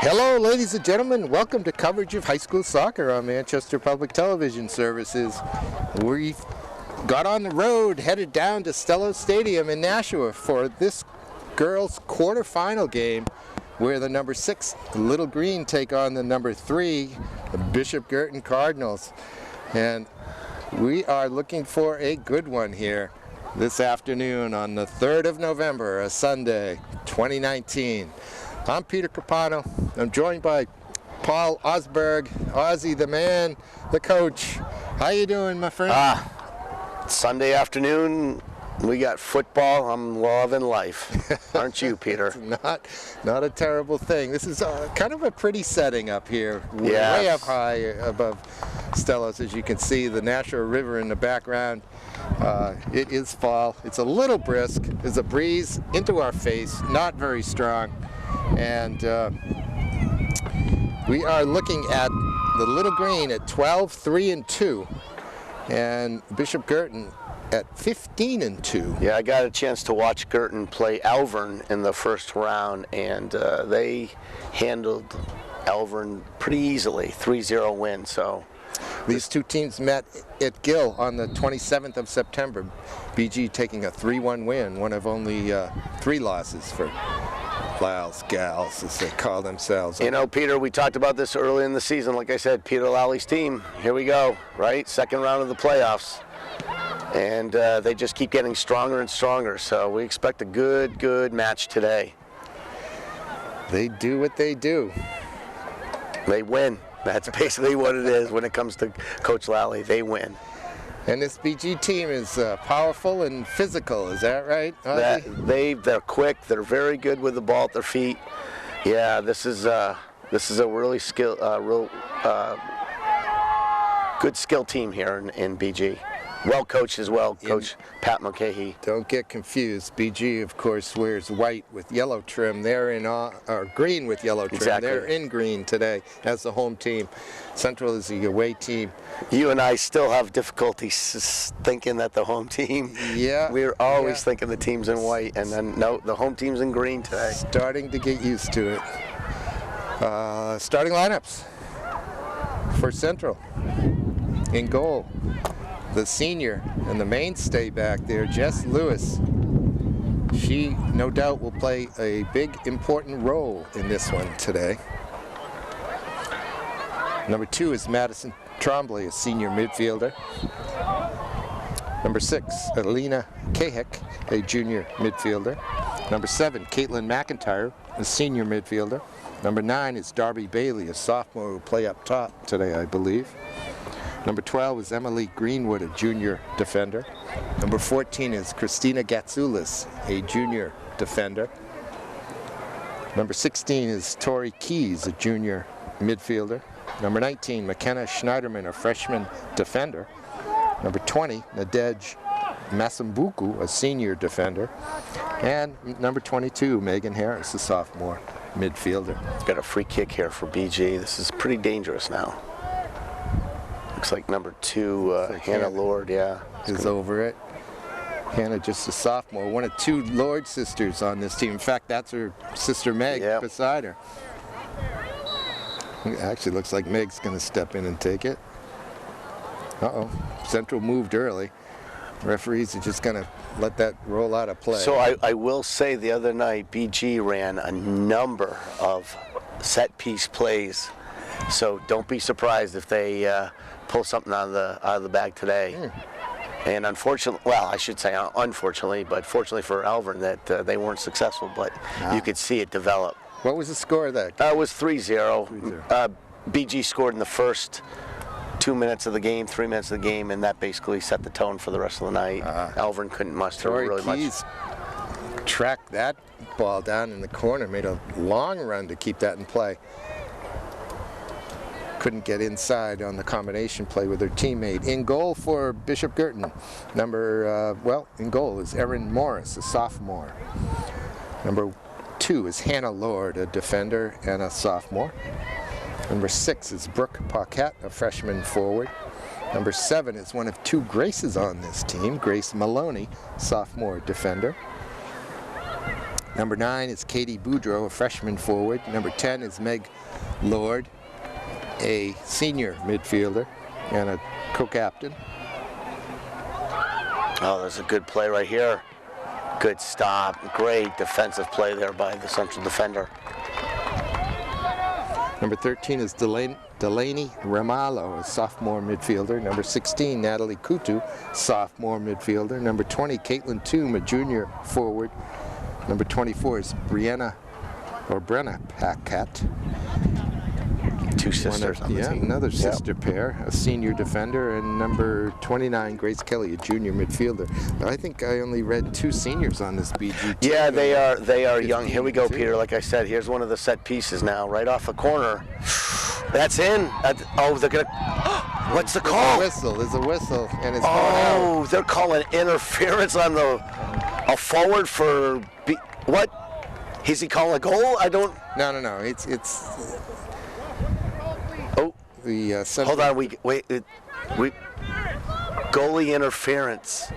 Hello, ladies and gentlemen. Welcome to coverage of high school soccer on Manchester Public Television Services. We've got on the road, headed down to Stello Stadium in Nashua for this girls' quarterfinal game, where the number 6 Little Green take on the number 3 the Bishop Girton Cardinals. And we are looking for a good one here this afternoon on the 3rd of November, a Sunday, 2019. I'm Peter Capano. I'm joined by Paul Osberg, Ozzy the man, the coach. How you doing, my friend? Sunday afternoon, we got football. I'm loving life. Aren't you, Peter? Not a terrible thing. This is kind of a pretty setting up here. We're way up high above Stellos, as you can see, the Nashua River in the background. It is fall. It's a little brisk. There's a breeze into our face, not very strong. And we are looking at the Little Green at 12-3-2, and Bishop Girton at 15-2. Yeah, I got a chance to watch Girton play Alvern in the first round, and they handled Alvern pretty easily, 3-0 win. So these two teams met at Gill on the 27th of September. BG taking a 3-1 win, one of only 3 losses for Lyle's Gals, as they call themselves. You know, Peter, we talked about this early in the season. Like I said, Peter Lally team, here we go, right? Second round of the playoffs. And they just keep getting stronger and stronger. So we expect a good match today. They do what they do. They win. That's basically what it is when it comes to Coach Lally. They win. And this BG team is powerful and physical, is that right? They're quick. They're very good with the ball at their feet. Yeah, this is a really good skill team here in BG. Well coached as well, Coach Pat Mulcahy. Don't get confused. BG, of course, wears white with yellow trim. They're in or green with yellow trim. Exactly. They're in green today as the home team. Central is the away team. You and I still have difficulties thinking that the home team. Yeah. We're always thinking the team's in white, and then no, the home team's in green today. Starting to get used to it. Starting lineups for Central. In goal, the senior and the mainstay back there, Jess Lewis. She, no doubt, will play a big, important role in this one today. Number 2 is Madison Trombley, a senior midfielder. Number 6, Alina Kahek, a junior midfielder. Number 7, Caitlin McIntyre, a senior midfielder. Number 9 is Darby Bailey, a sophomore who will play up top today, I believe. Number 12 is Emily Greenwood, a junior defender. Number 14 is Christina Gatsoulis, a junior defender. Number 16 is Tori Keys, a junior midfielder. Number 19, McKenna Schneiderman, a freshman defender. Number 20, Nadej Masambuku, a senior defender. And number 22, Megan Harris, a sophomore midfielder. Got a free kick here for BG. This is pretty dangerous now. Looks like number 2, Hannah Lord, is over it. Hannah, just a sophomore, one of 2 Lord sisters on this team. In fact, that's her sister Meg beside her. It actually looks like Meg's going to step in and take it. Uh-oh, Central moved early. Referees are just going to let that roll out of play. So I will say the other night, BG ran a number of set-piece plays. So don't be surprised if they pull something out of the bag today. And unfortunately, well, I should say unfortunately, but fortunately for Alvern that they weren't successful, but you could see it develop. What was the score of that? It was 3-0. BG scored in the first 2 minutes of the game, 3 minutes of the game, and that basically set the tone for the rest of the night. Alvern couldn't muster really much. Tracked that ball down in the corner, made a long run to keep that in play. Couldn't get inside on the combination play with her teammate. In goal for Bishop Girton, in goal is Erin Morris, a sophomore. Number 2 is Hannah Lord, a defender and a sophomore. Number 6 is Brooke Paquette, a freshman forward. Number 7 is one of 2 Graces on this team, Grace Maloney, sophomore defender. Number 9 is Katie Boudreau, a freshman forward. Number 10 is Meg Lord, a senior midfielder and a co-captain. Oh, there's a good play right here. Good stop. Great defensive play there by the central defender. Number 13 is Delaney Ramallo, a sophomore midfielder. Number 16, Natalie Kutu, sophomore midfielder. Number 20, Caitlin Toom, a junior forward. Number 24 is Brenna Paquette. Two sisters on the team. Another sister pair, a senior defender, and number 29, Grace Kelly, a junior midfielder. I think I only read 2 seniors on this BG team. Yeah, they are young. Here we go, Peter. Like I said, here's one of the set pieces now, right off the corner. That's in. Oh, they're gonna. What's the call? There's a whistle, and it's going out. Oh, they're calling interference on a forward for what? Is he calling a goal? I don't. No. It's the hold on. We goalie interference.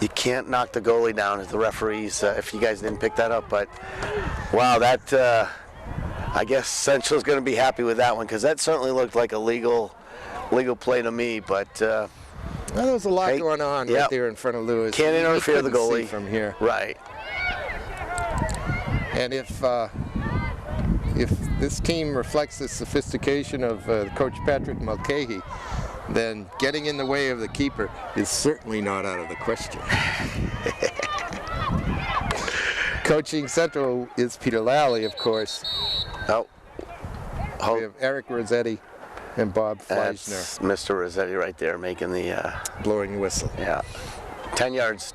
You can't knock the goalie down as the referees. If you guys didn't pick that up, but wow, that I guess Central's going to be happy with that one because that certainly looked like a legal play to me. But well, there was a lot going on right there in front of Lewis. Can't interfere the goalie from here. Right. And if this team reflects the sophistication of Coach Patrick Mulcahy, then getting in the way of the keeper is certainly not out of the question. Coaching Central is Peter Lally, of course. Oh. We have Eric Rossetti and Bob Fleischner. That's Mr. Rossetti right there making the blowing the whistle. Yeah. 10 yards.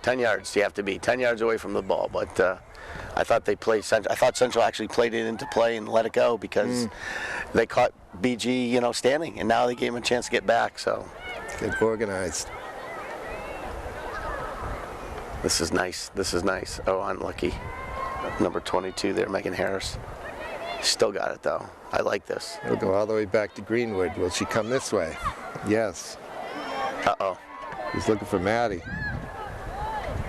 You have to be 10 yards away from the ball, but I thought they played. I thought Central actually played it into play and let it go because they caught BG, standing, and now they gave him a chance to get back. So get organized. This is nice. Oh, unlucky. Number 22 there, Megan Harris. Still got it though. I like this. We'll go all the way back to Greenwood. Will she come this way? Yes. Uh-oh. He's looking for Maddie.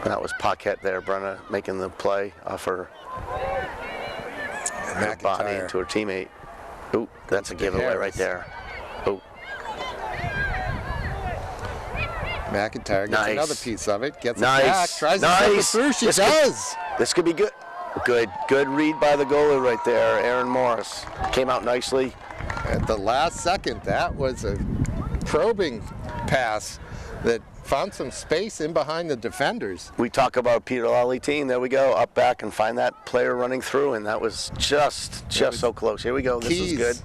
That was Paquette there, Brenna making the play off her body into her teammate. Ooh, that's a giveaway right there. Ooh. McIntyre gets another piece of it, gets it nice. back, tries to slip it through. She does. This could be good. Good read by the goalie right there, Aaron Morris. Came out nicely. At the last second, that was a probing pass that found some space in behind the defenders. We talk about Peter Lally team. There we go, up back and find that player running through, and that was just so close. Here we go. This is good.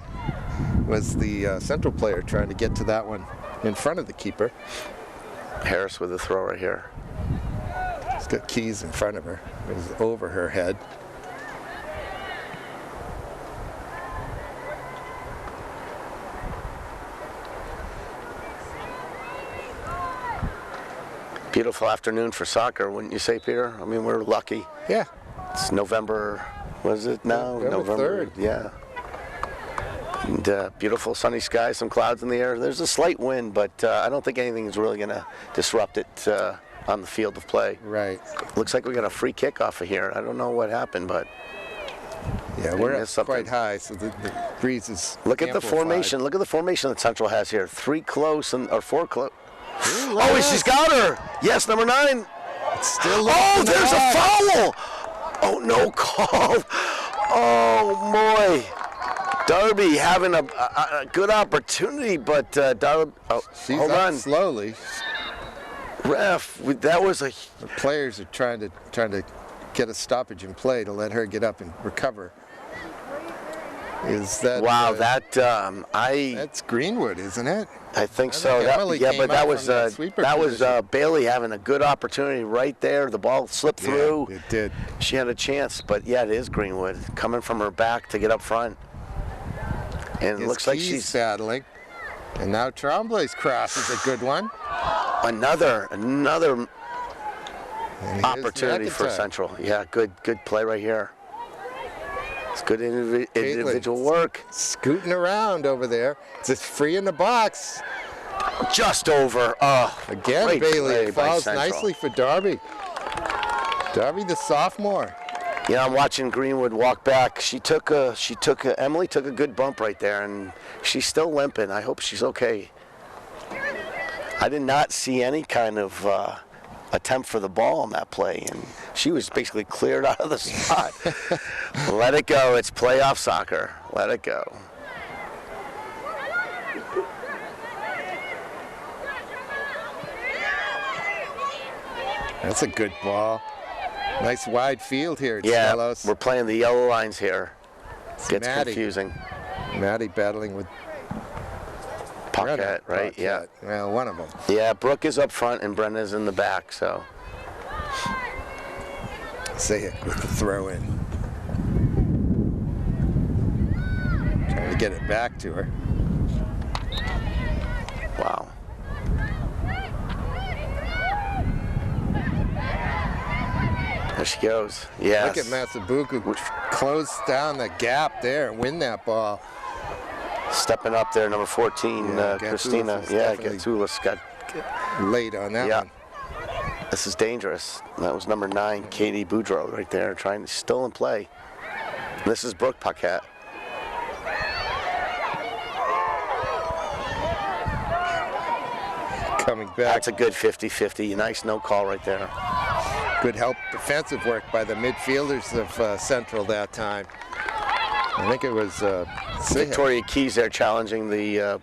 Was the Central player trying to get to that one in front of the keeper. Harris with the throw right here. She's got Keys in front of her. It was over her head. Beautiful afternoon for soccer, wouldn't you say, Peter? I mean, we're lucky. Yeah. It's November, what is it now? November 3rd. Yeah. And beautiful sunny sky, some clouds in the air. There's a slight wind, but I don't think anything is really going to disrupt it on the field of play. Right. Looks like we got a free kick off of here. I don't know what happened, but yeah, we're up quite high, so the breeze is Look at the formation. Look at the formation that Central has here. 3 close or 4 close. Oh, she's got her. Yes, number 9. It's still there's a foul. Oh, no call. Oh, boy. Darby having a good opportunity, but Darby, she's hold up on. Slowly. Ref, that was a... The players are trying to get a stoppage in play to let her get up and recover. Is that... Wow, that's Greenwood, isn't it? I think so. That was Bailey having a good opportunity right there. The ball slipped through. It did. She had a chance, but yeah, it is Greenwood coming from her back to get up front. And it looks like she's battling. And now Tremblay's cross is a good one. Another opportunity for Central. Yeah, good play right here. It's good individual work. Scooting around over there. It's free in the box. Just over. Again, Bailey falls nicely for Darby. Darby, the sophomore. Yeah, I'm watching Greenwood walk back. Emily took a good bump right there, and she's still limping. I hope she's okay. I did not see any kind of attempt for the ball on that play, and she was basically cleared out of the spot. Let it go. It's playoff soccer. Let it go. That's a good ball. Nice wide field here at Yeah, Stelos. we're playing the yellow lines here. Gets Maddie. confusing. Maddie battling with Paquette, right? Paquette. Yeah. Well, one of them. Yeah, Brooke is up front and Brenda's in the back, so. Sayek with the throw in. Trying to get it back to her. Wow. There she goes. Yes. Look at Masabuku close down the gap there and win that ball. Stepping up there, number 14, Yeah, Christina. Gatoulis Yeah, definitely Gatoulis got late on that one. This is dangerous. That was number 9, Katie Boudreau, right there, still in play. This is Brooke Paquette. Coming back. That's a good 50-50. Nice no call right there. Good help, defensive work by the midfielders of Central that time. I think it was Victoria Keys there challenging the,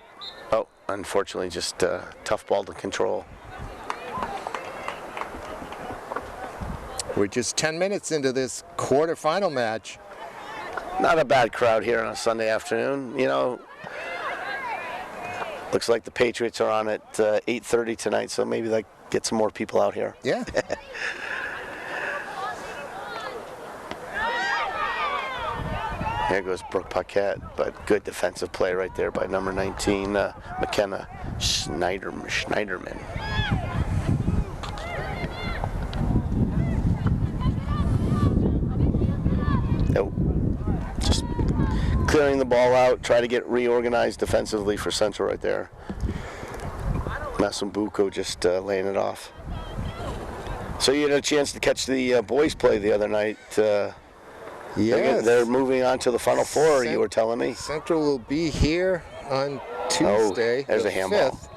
unfortunately, just tough ball to control. We're just 10 minutes into this quarterfinal match. Not a bad crowd here on a Sunday afternoon. You know, looks like the Patriots are on at 8:30 tonight, so maybe that get some more people out here. Yeah. There goes Brooke Paquette, but good defensive play right there by number 19, McKenna Schneiderman. Nope. Just clearing the ball out, try to get reorganized defensively for Central right there. Masumbuko just laying it off. So you had a chance to catch the boys play the other night. Yes. They're moving on to the Final Four, you were telling me. Central will be here on Tuesday. There's a handball. 5th.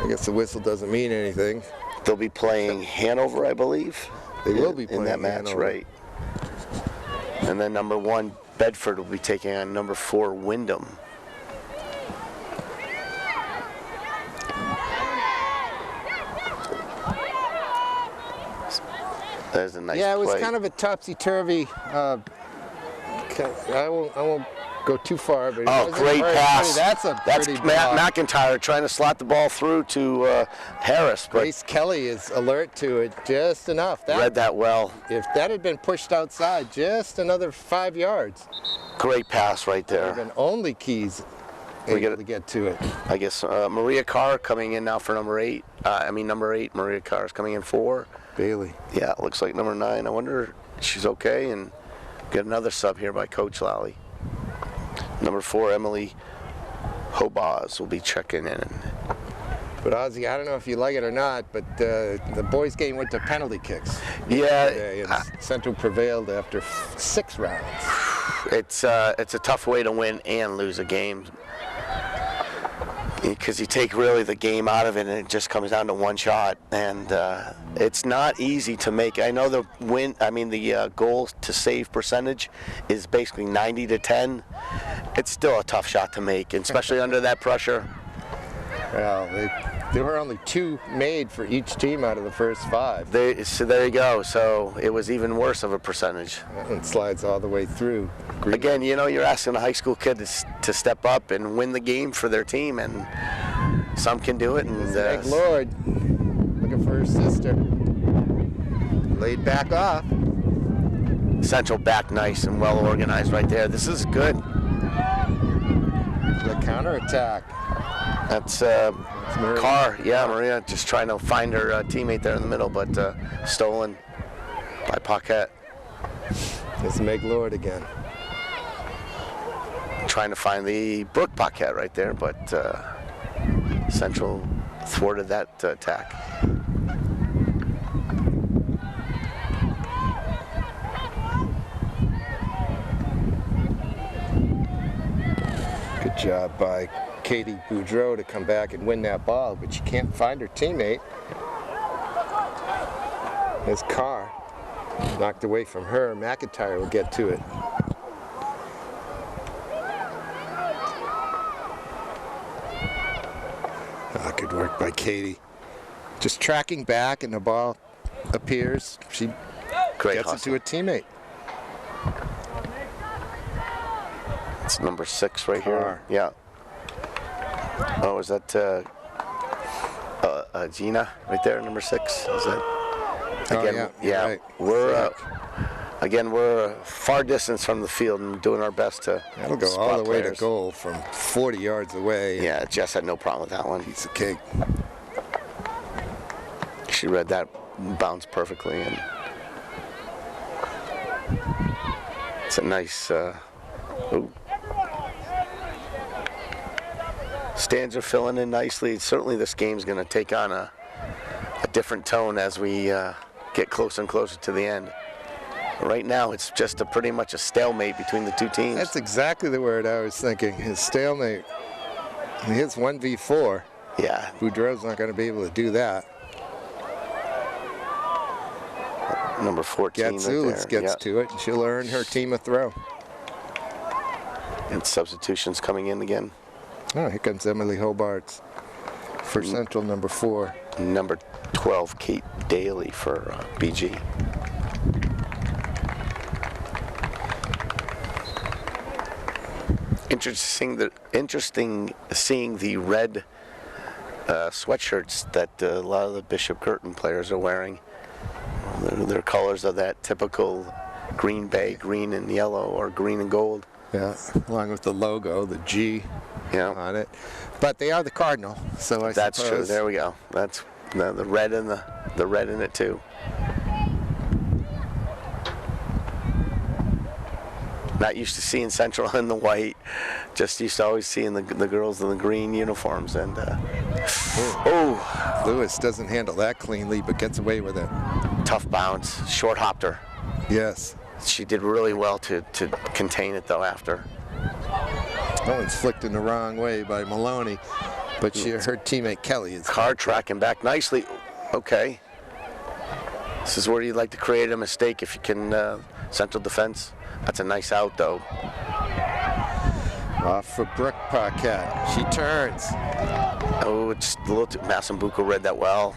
I guess the whistle doesn't mean anything. They'll be playing Hanover, I believe. They will be playing in that match, Hanover. right? And then number 1, Bedford, will be taking on number 4, Wyndham. There's a nice play. Yeah, it was kind of a topsy-turvy. I won't go too far, but it wasn't great very pass. pretty. That's pretty ball. McIntyre trying to slot the ball through to Harris, but Grace Kelly is alert to it just enough. read that well. If that had been pushed outside, just another 5 yards, Great pass right would have there. been only Keys able to get to it. I guess Maria Carr coming in now for number 8. Number 8, Maria Carr is coming in for Bailey. Yeah, it looks like number 9. I wonder if she's okay, and get another sub here by Coach Lally. Number 4, Emily Hobaz will be checking in. But Ozzy, I don't know if you like it or not, but the boys' game went to penalty kicks. Yeah, Today, and Central prevailed after 6 rounds. it's a tough way to win and lose a game, because you take really the game out of it and it just comes down to one shot, and it's not easy to make. I know the goal to save percentage is basically 90 to 10. It's still a tough shot to make, and especially under that pressure. Well, there were only 2 made for each team out of the first 5. So there you go. So it was even worse of a percentage. That one slides all the way through. Again, you're asking a high school kid to step up and win the game for their team, and some can do it. And Thank Lord, looking for her sister. Laid back off. Central back nice and well organized right there. This is good. The counterattack. That's Maria. Carr. Yeah, Maria just trying to find her teammate there in the middle, but stolen by Paquette. It's Meg Lord again. Trying to find the Brooke Paquette right there, but Central thwarted that attack. job by Katie Boudreau to come back and win that ball, but she can't find her teammate. His car knocked away from her. McIntyre will get to it. Oh, good work by Katie. Just tracking back, and the ball appears. She gets it to a teammate. It's number 6 right here. Yeah. Oh, is that Gina right there, number 6? Is that? Again, yeah. Right. We're we're far distance from the field and doing our best to. That'll go spot all the way players. to goal from 40 yards away. Yeah, Jess had no problem with that one. Piece of cake. She read that bounce perfectly, and it's a nice. Stands are filling in nicely. Certainly, this game's going to take on a different tone as we get closer and closer to the end. Right now, it's just pretty much a stalemate between the two teams. That's exactly the word I was thinking. His stalemate. His 1v4. Yeah. Boudreau's not going to be able to do that. Number 14 Gatsoulis gets to it, and she'll earn her team a throw. And substitutions coming in again. Oh, here comes Emily Hobarts for Central, number 4. Number 12, Kate Daly for BG. Interesting seeing the red sweatshirts that a lot of the Bishop Girton players are wearing. They're colors of that typical Green Bay green and yellow, or green and gold. Yeah, along with the logo, the G on it. But they are the Cardinal, so I That's suppose. true. There we go. That's the red and the red in it too. Not used to seeing Central in the white. Just used to always seeing the girls in the green uniforms. And Lewis doesn't handle that cleanly, but gets away with it. Tough bounce, short hopped her. Yes. She did really well to contain it though after. That one's flicked in the wrong way by Maloney, but her teammate Kelly is. Car tracking back nicely. Okay. This is where you'd like to create a mistake if you can. Central defense. That's a nice out though. Off for Brooke Paquette. She turns. Oh, it's a little too. Massambuco read that well.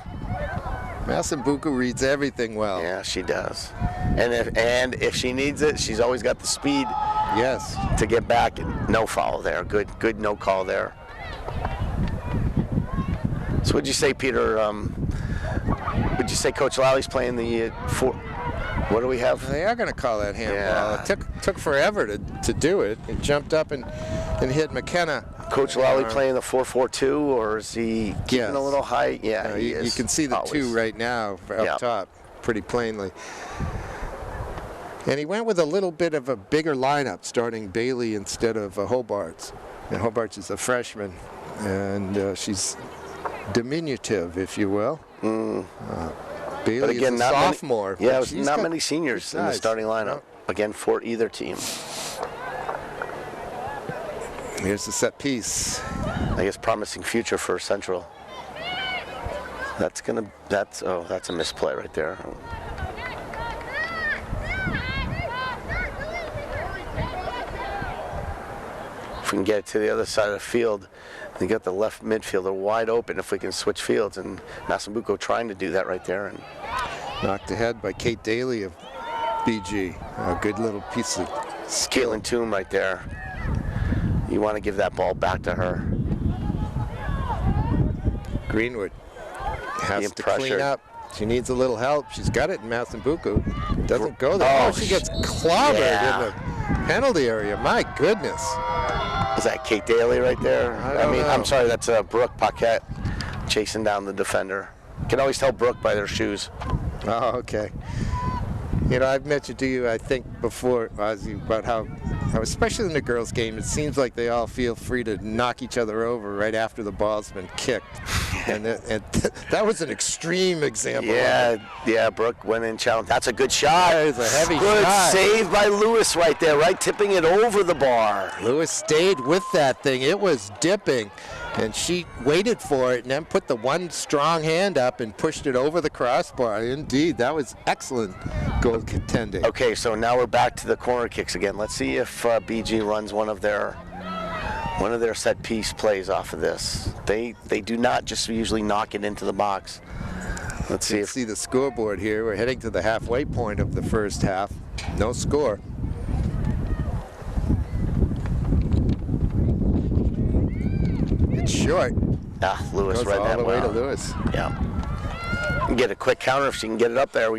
Massambuco reads everything well. Yeah, she does. And if she needs it, she's always got the speed. Yes. To get back. No foul there. Good no call there. So would you say, Peter? Would you say Coach Lowry's playing the 4? What do we have? They are going to call that handball. Yeah. It took forever to do it. It jumped up and hit McKenna. Coach Lowry playing the 4-4-2, or is he keeping a little high? Yeah, he is. You can see the always. 2 right now up top pretty plainly. And he went with a little bit of a bigger lineup, starting Bailey instead of Hobarts. And Hobarts is a freshman, and she's diminutive, if you will. Bailey But again, is a sophomore. There's not many seniors in the starting lineup, again, for either team. Here's the set piece. I guess promising future for Central. That's a misplay right there. If we can get it to the other side of the field, we got the left midfielder wide open if we can switch fields, and Massambuco trying to do that right there. And knocked ahead by Kate Daly of BG. A good little piece of skill. Caitlin Toome right there. You want to give that ball back to her. Greenwood has to clean up. She needs a little help. She's got it in Massambuco. Doesn't go there. Oh, she gets clobbered in the penalty area. My goodness. Is that Kate Daly right there? I mean, I'm sorry, that's Brooke Paquette chasing down the defender. You can always tell Brooke by their shoes. Oh, okay. You know, I've mentioned to you, I think, before, Ozzy, about how, especially in the girls' game, it seems like they all feel free to knock each other over right after the ball's been kicked. And that was an extreme example. Yeah, Brooke went in challenge. That's a good shot. That is a heavy good shot. save by Lewis right there, right tipping it over the bar. Lewis stayed with that thing. It was dipping, and she waited for it and then put the one strong hand up and pushed it over the crossbar. Indeed, that was excellent goaltending. Okay, so now we're back to the corner kicks again. Let's see if BG runs one of their set piece plays off of this. They do not just usually knock it into the box. Let's see. See the scoreboard here. We're heading to the halfway point of the first half. No score. It's short. Lewis Goes read all that the way to well. Lewis. Yeah. Get a quick counter if she can get it up there.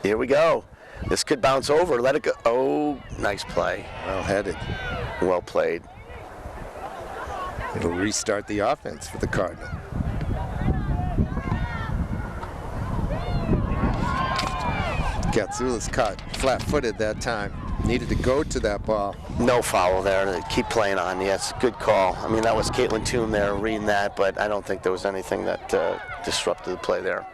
Here we go. This could bounce over. Let it go. Oh, nice play. Well headed. Well played. It'll restart the offense for the Cardinal. Gatsoulis caught flat-footed that time. Needed to go to that ball. No foul there. Keep playing on. Yes, good call. I mean, that was Caitlin Toome there reading that, but I don't think there was anything that disrupted the play there.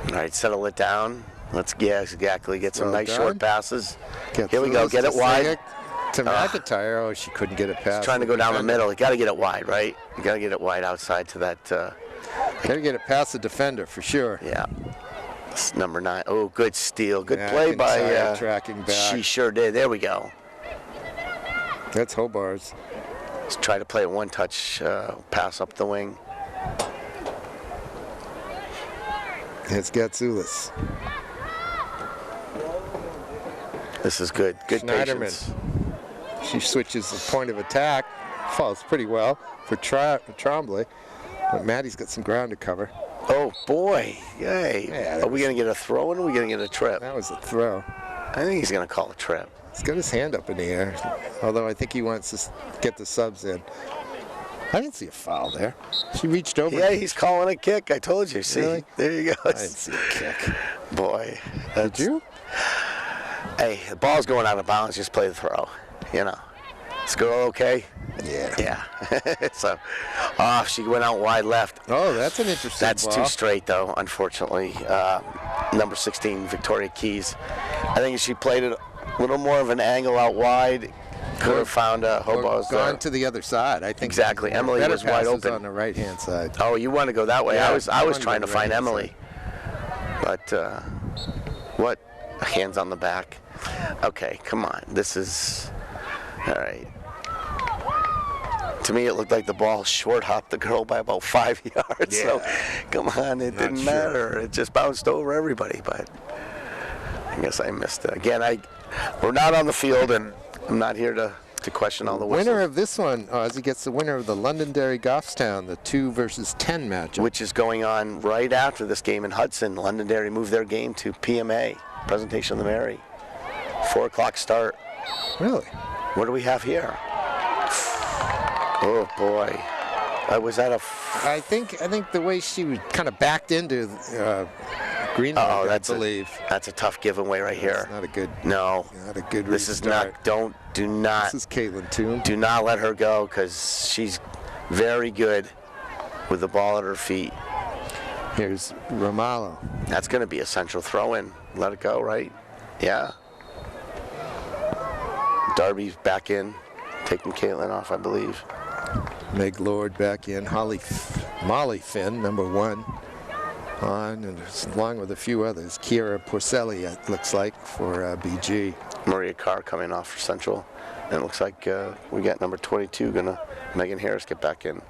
All right, settle it down. Let's exactly get some nice short passes. Here we go. Get it wide. To McIntyre. Oh, she couldn't get it past. She's trying to go down the middle. You got to get it wide, right? You got to get it wide outside to that. Got to get it past the defender for sure. Yeah. It's number 9. Oh, good steal. Good play by. Tracking back. She sure did. There we go. That's Hobar's. Let's try to play a one-touch pass up the wing. It's Gatsoulis. This is good. Good patience. She switches the point of attack. Falls pretty well for Tremblay. But Maddie's got some ground to cover. Oh, boy. Yay. Yeah, are we going to get a throw in or are we going to get a trip? That was a throw. I think he's going to call a trip. He's got his hand up in the air. Although I think he wants to get the subs in. I didn't see a foul there. She reached over. Yeah, he's calling a kick. I told you. See? Really? There you go. I didn't see a kick. Boy. Did you? Hey, the ball's going out of bounds. Just play the throw. You know. Is girl okay? Yeah. Yeah. So, she went out wide left. Oh, that's an interesting That's ball. too straight, though, unfortunately. Number 16, Victoria Keys. I think if she played it a little more of an angle out wide, could have found Hobo's there. Gone to the other side. I think exactly. Emily was wide open on the right-hand side. Oh, you want to go that way? Yeah, I was trying to find Emily, but what? Hands on the back. Okay, come on. This is all right. To me, it looked like the ball short hopped the girl by about 5 yards. Yeah. So, come on, it didn't matter. It just bounced over everybody. But I guess I missed it again. We're not on the field, and I'm not here to question all the whistles. Winner of this one, Ozzy gets the winner of the Londonderry Goffstown, the 2 versus 10 matchup. Which is going on right after this game in Hudson. Londonderry moved their game to PMA, Presentation of the Mary. 4 o'clock start. Really? What do we have here? Oh boy, was that a? I think the way she was kind of backed into Greenwood, I believe. That's a tough giveaway right here. That's not a good. No. Not a good. This restart. is not. Do not. This is Caitlin Toome. Do not let her go because she's very good with the ball at her feet. Here's Romalo. That's going to be a central throw-in. Let it go, right? Yeah. Darby's back in, taking Caitlin off, I believe. Meg Lord back in. Molly Finn, number 1, on, and along with a few others. Kira Porcelli, it looks like, for BG. Maria Carr coming off for Central. And it looks like we got number 22 gonna Megan Harris get back in.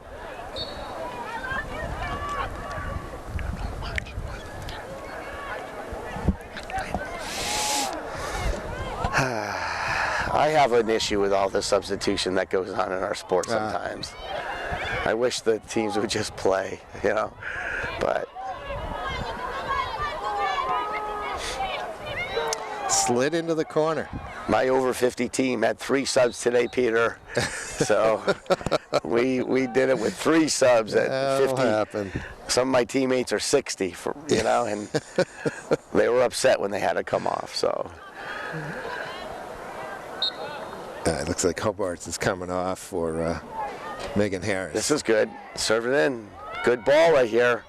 I have an issue with all the substitution that goes on in our sport sometimes. I wish the teams would just play, you know, but. Slid into the corner. My over 50 team had 3 subs today, Peter. So we did it with 3 subs at 50. That'll happen. Some of my teammates are 60, you know, and they were upset when they had to come off. So It looks like Hobart's is coming off for Megan Harris. This is good. Serve it in. Good ball right here.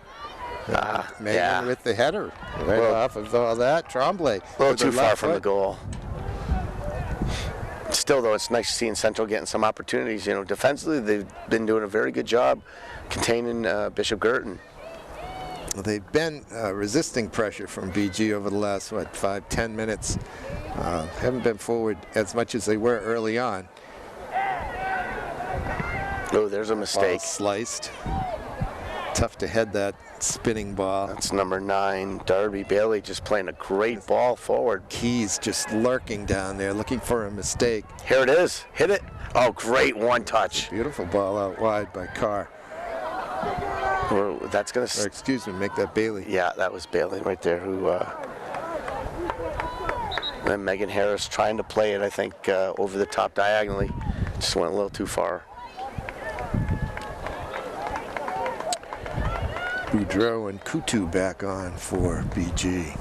Megan with the header right off of all that. Tremblay. A little too far from the goal. Still, though, it's nice seeing Central getting some opportunities. You know, defensively, they've been doing a very good job containing Bishop Girton. Well, they've been resisting pressure from BG over the last, 5-10 minutes. Haven't been forward as much as they were early on. Oh, there's a mistake. Ball sliced. Tough to head that spinning ball. That's number 9, Darby Bailey, just playing a great ball forward. Keys just lurking down there, looking for a mistake. Here it is. Hit it. Oh, great one touch. Beautiful ball out wide by Carr. That's going to... excuse me, make that Bailey. Yeah, that was Bailey right there who... and Megan Harris trying to play it, I think, over the top diagonally. Just went a little too far. Boudreau and Kutu back on for BG.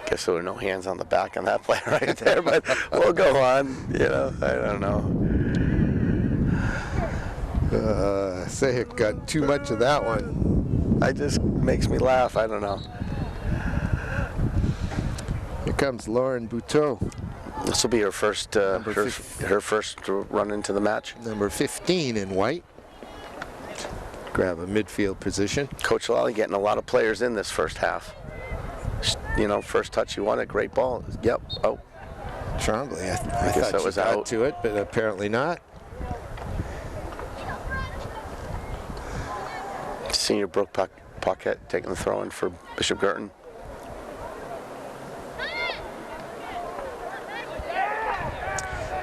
Guess there were no hands on the back on that play right there, but we'll go on. You know, I don't know. Say it got too much of that one. It just makes me laugh. I don't know. Here comes Lauren Bouteau. This will be her first her first run into the match. Number 15 in white. Grab a midfield position. Coach Lally getting a lot of players in this first half. You know, first touch you want a great ball. Yep. Oh. Tremblay. I guess thought that she was got out to it, but apparently not. Senior Brooke Paquette taking the throw in for Bishop Girton.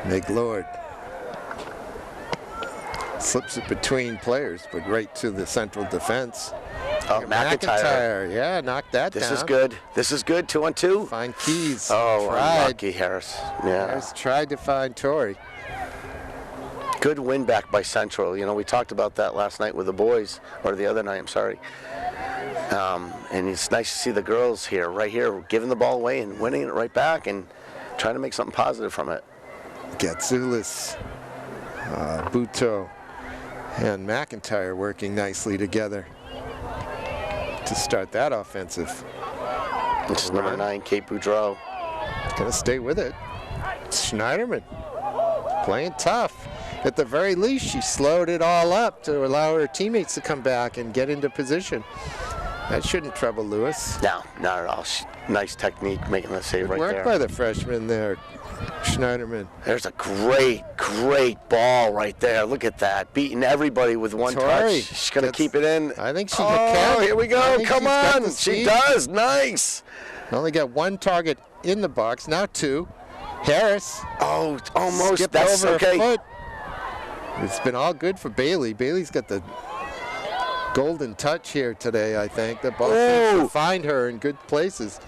Meg Lord slips it between players, but right to the central defense. Oh, McIntyre. Yeah, knocked that down. This is good. This is good. 2-on-2. Find Keys. Oh, tried. unlucky Harris. Yeah. Harris tried to find Tori. Good win back by Central. You know, we talked about that last night with the boys, or the other night, I'm sorry. And it's nice to see the girls here, right here, giving the ball away and winning it right back and trying to make something positive from it. Gatsoulis, Bouteau, and McIntyre working nicely together to start that offensive. This is number 9, Kate Boudreau. Gonna stay with it. Schneiderman playing tough. At the very least, she slowed it all up to allow her teammates to come back and get into position. That shouldn't trouble Lewis. No, not at all. Nice technique, making the save right there. Work by the freshman there, Schneiderman. There's a great ball right there. Look at that. Beating everybody with one touch. She's going to keep it in. I think she can. Oh, here we go. Come on. She does. Nice. Only got one target in the box. Now 2. Harris. Oh, almost. Skipped That's over okay. a foot. It's been all good for Bailey. Bailey's got the golden touch here today, I think. The ball seems to find her in good places.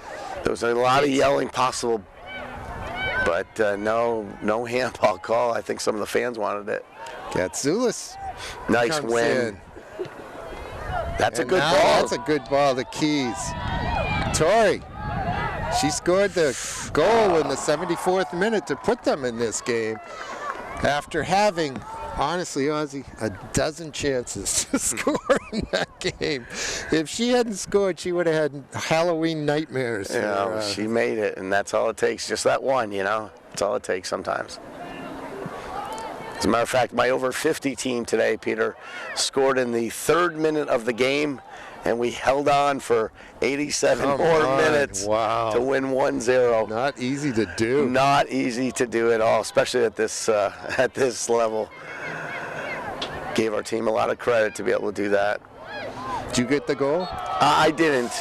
There was a lot of yelling possible, but no handball call. I think some of the fans wanted it. Gatsoulis. Nice win. That's a good ball. That's a good ball to Keys. Tori. She scored the goal in the 74th minute to put them in this game after having, honestly, Ozzy, a dozen chances to score in that game. If she hadn't scored, she would have had Halloween nightmares. Yeah, she made it, and that's all it takes. Just that one, you know. That's all it takes sometimes. As a matter of fact, my over 50 team today, Peter, scored in the 3rd minute of the game, and we held on for 87 more minutes to win 1-0. Not easy to do. Not easy to do at all, especially at this level. Gave our team a lot of credit to be able to do that. Did you get the goal? I didn't.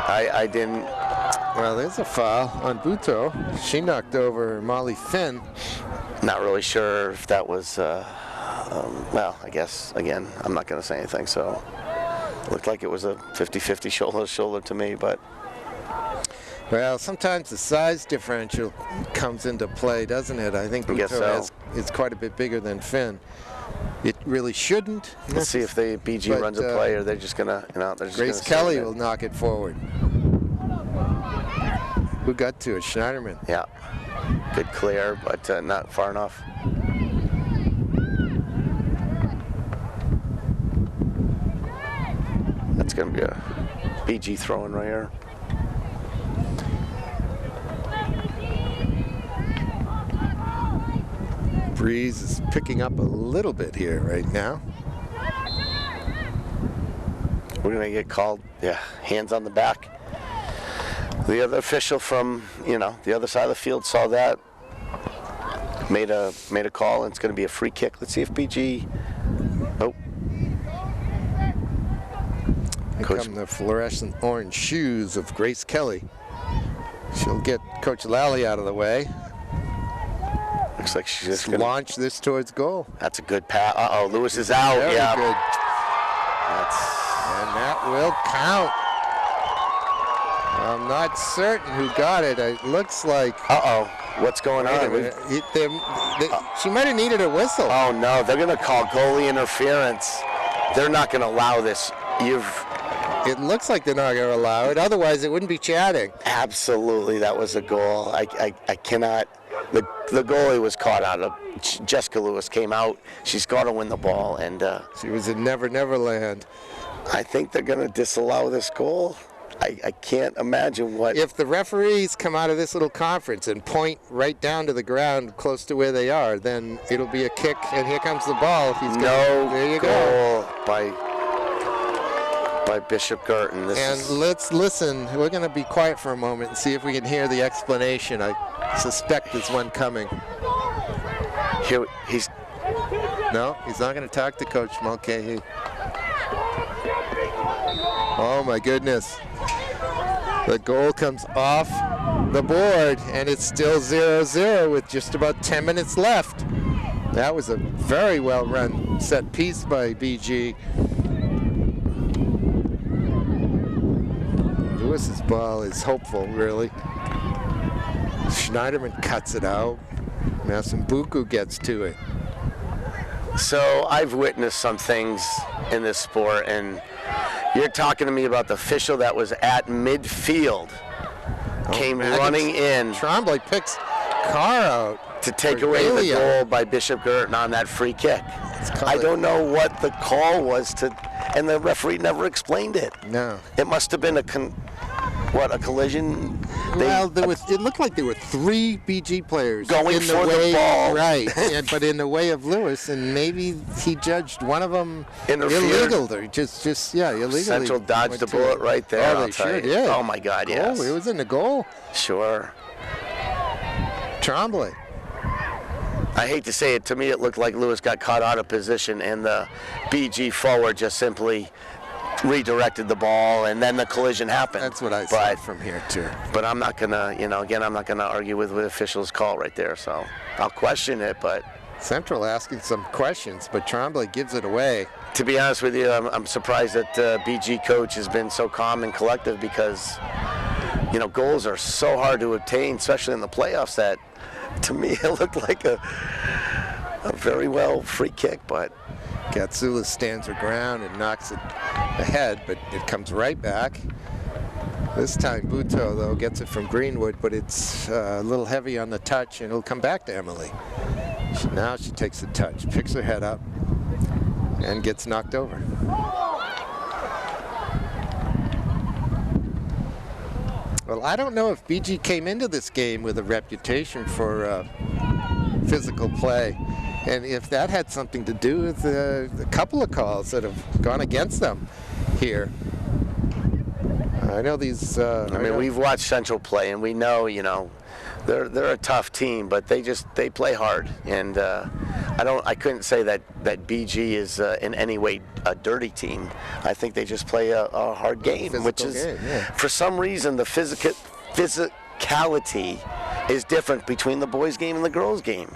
I didn't. Well, there's a foul on Bouteau. She knocked over Molly Finn. Not really sure if that was, well, I guess, again, I'm not going to say anything, so it looked like it was a 50-50 shoulder to me, but. Well, sometimes the size differential comes into play, doesn't it? I think Bouteau is quite a bit bigger than Finn. It really shouldn't. Let's see if the BG But, runs a play, or they're just gonna, they're just Grace gonna Kelly send it will in. knock it forward. Who got to it? Schneiderman. Yeah, good clear, but not far enough. That's gonna be a BG throwing right here. Breeze is picking up a little bit here right now. We're gonna get called, yeah, hands on the back. The other official from, the other side of the field saw that, made a call, and it's gonna be a free kick. Let's see if BG. Oh, Here Coach- come the fluorescent orange shoes of Grace Kelly. She'll get Coach Lally out of the way. looks like she's just Just gonna. launch this towards goal. That's a good pass. Uh-oh, Lewis is out. Very Yeah. good. That's, And that will count. I'm not certain who got it. It looks like. uh-oh, what's going Wait a on? minute. She might have needed a whistle. Oh no, they're gonna call goalie interference. They're not gonna allow this. It looks like they're not going to allow it. Otherwise, it wouldn't be chatting. Absolutely, that was a goal. I cannot. The goalie was caught out of. Jessica Lewis came out. She's got to win the ball, and She was in Never Never Land. I think they're going to disallow this goal. I can't imagine what. If the referees come out of this little conference and point right down to the ground close to where they are, then it'll be a kick, and here comes the ball. There you go. goal by Bishop Girton. And let's listen. We're going to be quiet for a moment and see if we can hear the explanation. I suspect there's one coming. Here he's. No, he's not going to talk to Coach Mulcahy. Oh my goodness. The goal comes off the board, and it's still 0-0 with just about 10 minutes left. That was a very well run set piece by BG. Lewis's ball is hopeful, really. Schneiderman cuts it out. Masumbuku gets to it. So I've witnessed some things in this sport, and you're talking to me about the official that was at midfield, came running in Tremblay picks Carr out to take for away the Elio. goal by Bishop Girton on that free kick. I don't know what the call was and the referee never explained it. No. It must have been a collision. Well, it looked like there were 3 BG players Going in for the ball. right? But in the way of Lewis, and maybe he judged one of them Interfered. illegal, or illegally. Central dodged went the to bullet it. right there. Oh, I'll they tell sure you. did. Oh my God, yes. Oh, it was in the goal. Sure. Tremblay. I hate to say it, to me it looked like Lewis got caught out of position, and the BG forward just simply redirected the ball, and then the collision happened. That's what I saw from here too. But I'm not gonna, again, I'm not gonna argue with the official's call right there. So I'll question it. But Central asking some questions, but Tremblay gives it away. to be honest with you, I'm surprised that BG coach has been so calm and collective, because goals are so hard to obtain, especially in the playoffs. That to me it looked like a very well free kick, but. Gatsula stands her ground and knocks it ahead, but it comes right back. This time Buto, though, gets it from Greenwood, but it's a little heavy on the touch, and it'll come back to Emily. Now she takes the touch, picks her head up, and gets knocked over. Well, I don't know if BG came into this game with a reputation for physical play. And if that had something to do with a couple of calls that have gone against them here. I know these. We've watched Central play, and we know, they're a tough team, but they play hard. And I couldn't say that BG is in any way a dirty team. I think they just play a hard game, which is, for some reason, the physicality is different between the boys' game and the girls' game.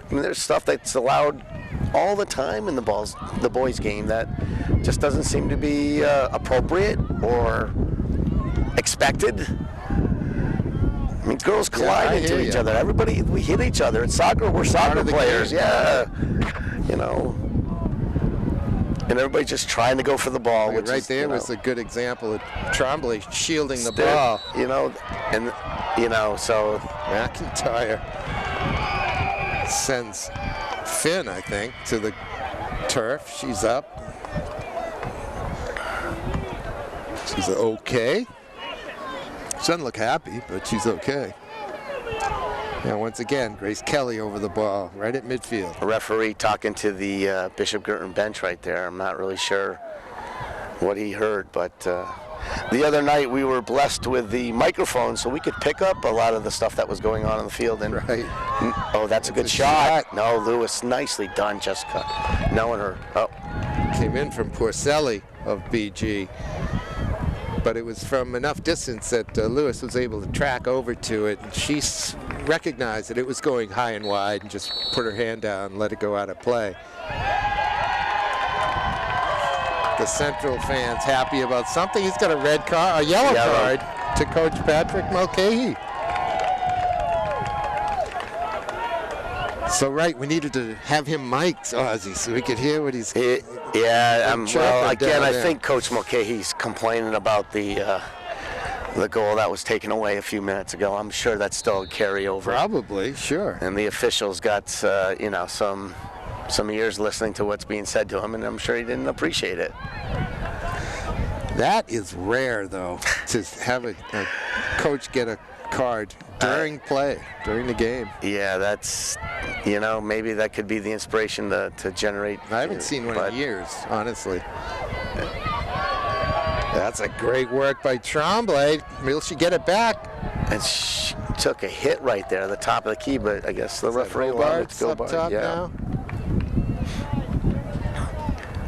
There's stuff that's allowed all the time in the boys' game that just doesn't seem to be appropriate or expected. Girls collide into each other. We hit each other. In soccer, we're soccer players. Yeah, and everybody just trying to go for the ball. Which right is, there was a good example of Trombley shielding the ball. So McIntyre sends Finn, I think, to the turf. She's up. She's okay. She doesn't look happy, but she's okay. Now, once again, Grace Kelly over the ball, right at midfield. A referee talking to the Bishop Girton bench right there. I'm not really sure what he heard, but the other night we were blessed with the microphone, so we could pick up a lot of the stuff that was going on in the field. And right. Oh, that's a good shot. No, Lewis, nicely done, Jessica. Knowing her. Oh, came in from Porcelli of BG. But it was from enough distance that Lewis was able to track over to it. And she recognized that it was going high and wide and just put her hand down and let it go out of play. The Central fans happy about something. He's got a red card, a yellow card to Coach Patrick Mulcahy. So right, we needed to have him mic'd, Ozzy, so we could hear what he's. Well, again, I think Coach Mulcahy's complaining about the goal that was taken away a few minutes ago. I'm sure that's still a carryover. Probably, sure. And the officials got some ears listening to what's being said to him, and I'm sure he didn't appreciate it. That is rare, though, to have a coach get a card during play, during the game. Yeah, that's, maybe that could be the inspiration to generate. I haven't seen one in years, honestly. That's a great work by Trombley. Will she get it back? And she took a hit right there at the top of the key, but I guess the referee allowed it to go by. Top now?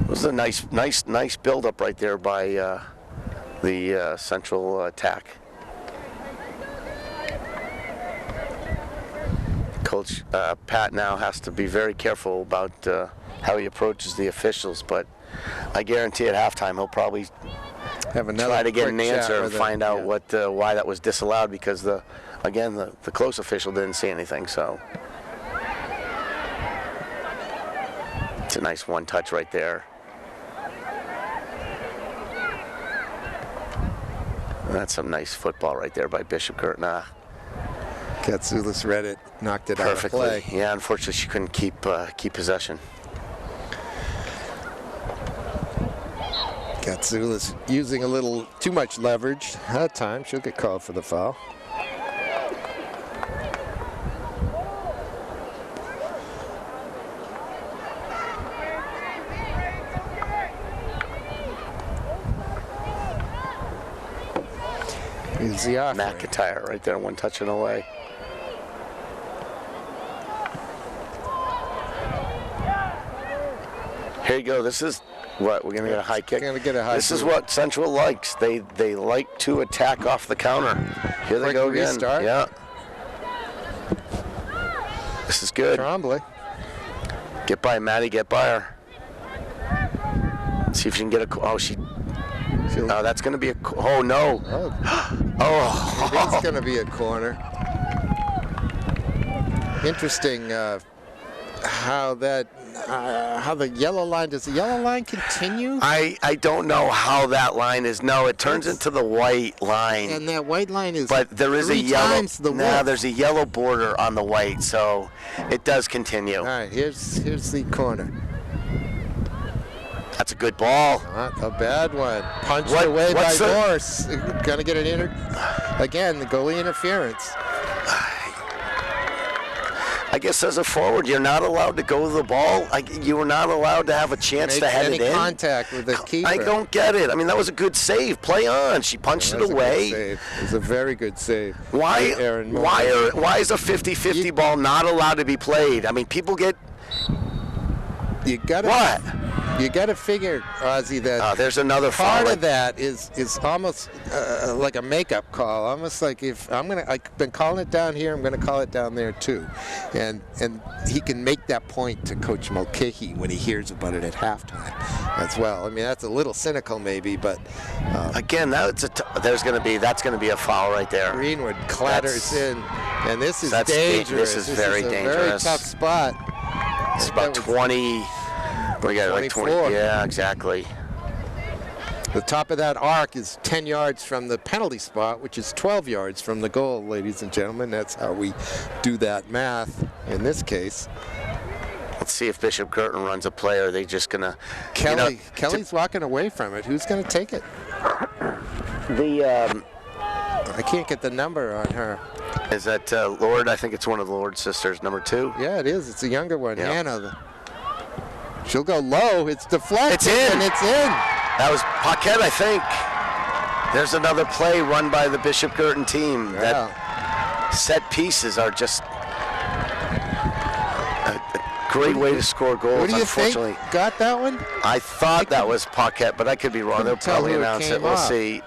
It was a nice build-up right there by the Central attack. Coach Pat now has to be very careful about how he approaches the officials, but I guarantee at halftime he'll probably try to get an answer and find out why that was disallowed, because the close official didn't see anything. So it's a nice one touch right there. That's some nice football right there by Bishop Girton. Katsoulis read it, knocked it perfectly. Out of play. Yeah, unfortunately she couldn't keep possession. Katsoulis using a little too much leverage. That time she'll get called for the foul. Here's the offering. McIntyre right there, one touching away. Here you go. This is what we're going to get a high kick. Gonna get a high this is what Central likes. They like to attack off the counter. Here they go again. Restart. Yeah. This is good. Trombley. Get by Maddie. Get by her. See if she can get a. Oh, she. Oh, that's going to be a. Oh no. Oh. It's going to be a corner. Interesting how the yellow line, does the yellow line continue? I don't know how that line is. No, it turns into the white line. And that white line is but there is a yellow. No, there's a yellow border on the white, so it does continue. All right, here's the corner. That's a good ball. Not a bad one. Punched away by Morse. Gonna get an again, the goalie interference. I guess as a forward, you're not allowed to go to the ball. You were not allowed to have a chance to head it in. Any contact with the keeper. I don't get it. I mean, that was a good save. Play on. She punched it away. It was a very good save. Why is a 50-50 ball not allowed to be played? I mean, people get. You gotta. What? You got to figure, Ozzy, that there's another part of that is almost like a makeup call. Almost like if I've been calling it down here, I'm going to call it down there too, and he can make that point to Coach Mulcahy when he hears about it at halftime as well. I mean, that's a little cynical maybe, but again, that's going to be a foul right there. Greenwood clatters in, and this is dangerous. This is very dangerous. Very tough spot. It's about 20 We got like 20. Yeah, exactly. The top of that arc is 10 yards from the penalty spot, which is 12 yards from the goal, ladies and gentlemen. That's how we do that math in this case. Let's see if Bishop Girton runs a play, or are they just gonna? Kelly's walking away from it. Who's gonna take it? I can't get the number on her. Is that Lord? I think it's one of the Lord sisters, number 2. Yeah, it is. It's a younger one, Yeah. Hannah. She'll go low. It's deflected. It's in. And it's in. That was Paquette, I think. There's another play run by the Bishop Girton team. Yeah. That set pieces are just a great way to score goals. What do you Unfortunately, think? Got that one? I thought that was Paquette, but I could be wrong. They'll tell probably who it announce came it. We'll off. see.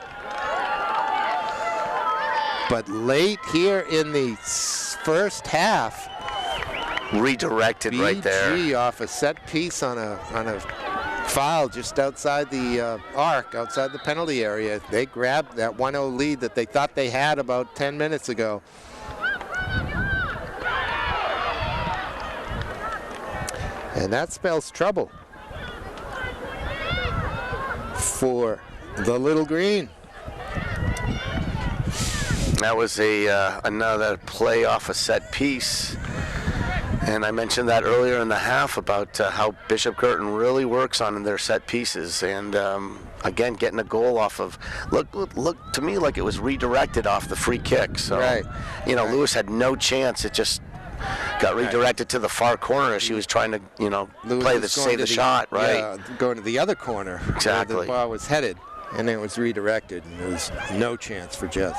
But late here in the first half, Redirected right there. BG off a set piece on a foul just outside the arc, outside the penalty area. They grabbed that 1-0 lead that they thought they had about 10 minutes ago. And that spells trouble for the Little Green. That was another play off a set piece. And I mentioned that earlier in the half about how Bishop Girton really works on their set pieces. And again, getting a goal off of, look to me like it was redirected off the free kick. So, right. Lewis had no chance. It just got redirected to the far corner as she was trying to, Lewis save the shot, right? Yeah, going to the other corner. Exactly. Where the ball was headed, and it was redirected, and there was no chance for Jess.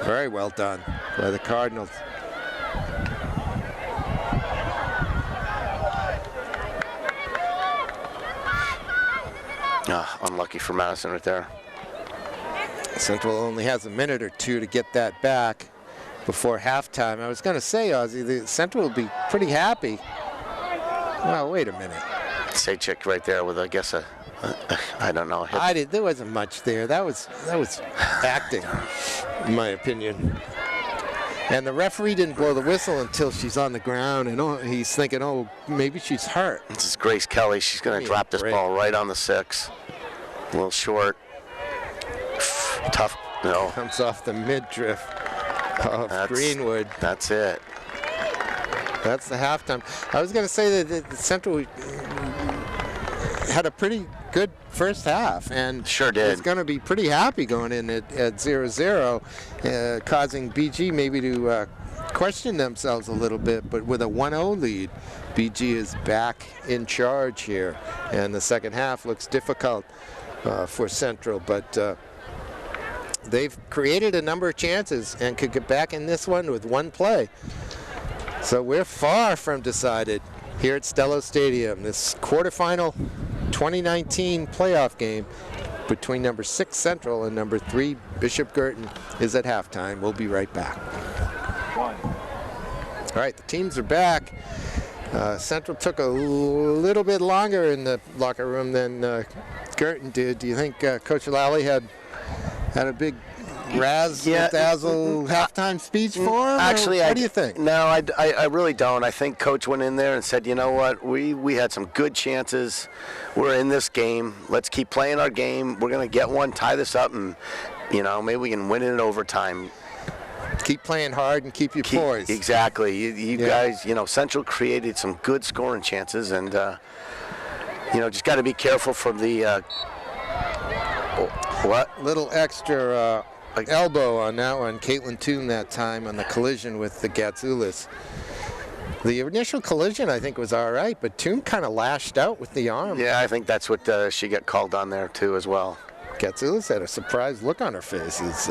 Very well done by the Cardinals. Unlucky for Madison right there. Central only has a minute or two to get that back before halftime. I was going to say, Ozzy, the Central will be pretty happy. Well, wait a minute. Sajcik right there with, I guess, I don't know. There wasn't much there. That was acting, in my opinion. And the referee didn't blow the whistle until she's on the ground, and he's thinking, oh, maybe she's hurt. This is Grace Kelly. She's going to drop this ball right on the 6. A little short. Tough. No. Comes off the midriff of Greenwood. That's it. That's the halftime. I was going to say that the Central had a pretty good first half, and sure did. It's going to be pretty happy going in at 0-0, causing BG maybe to question themselves a little bit. But with a 1-0 lead, BG is back in charge here, and the second half looks difficult for Central, but they've created a number of chances and could get back in this one with one play. So we're far from decided here at Stello Stadium. This quarterfinal 2019 playoff game between number 6 Central and number 3 Bishop Girton is at halftime. We'll be right back. All right, the teams are back. Central took a little bit longer in the locker room than Girton did. Do you think Coach Lally had a big razzle-dazzle halftime speech for him? Actually, what do you think? No, I really don't. I think Coach went in there and said, you know what, we had some good chances. We're in this game. Let's keep playing our game. We're going to get one, tie this up, and, maybe we can win it in overtime. Keep playing hard and keep your poise. Exactly. You guys, Central created some good scoring chances, and, just got to be careful from the what? Little extra elbow on that one. Caitlin Toon that time on the collision with the Gatsoulis. The initial collision, I think, was all right, but Toon kind of lashed out with the arm. Yeah, I think that's what she got called on there, too, as well. Gatsoulis had a surprised look on her face as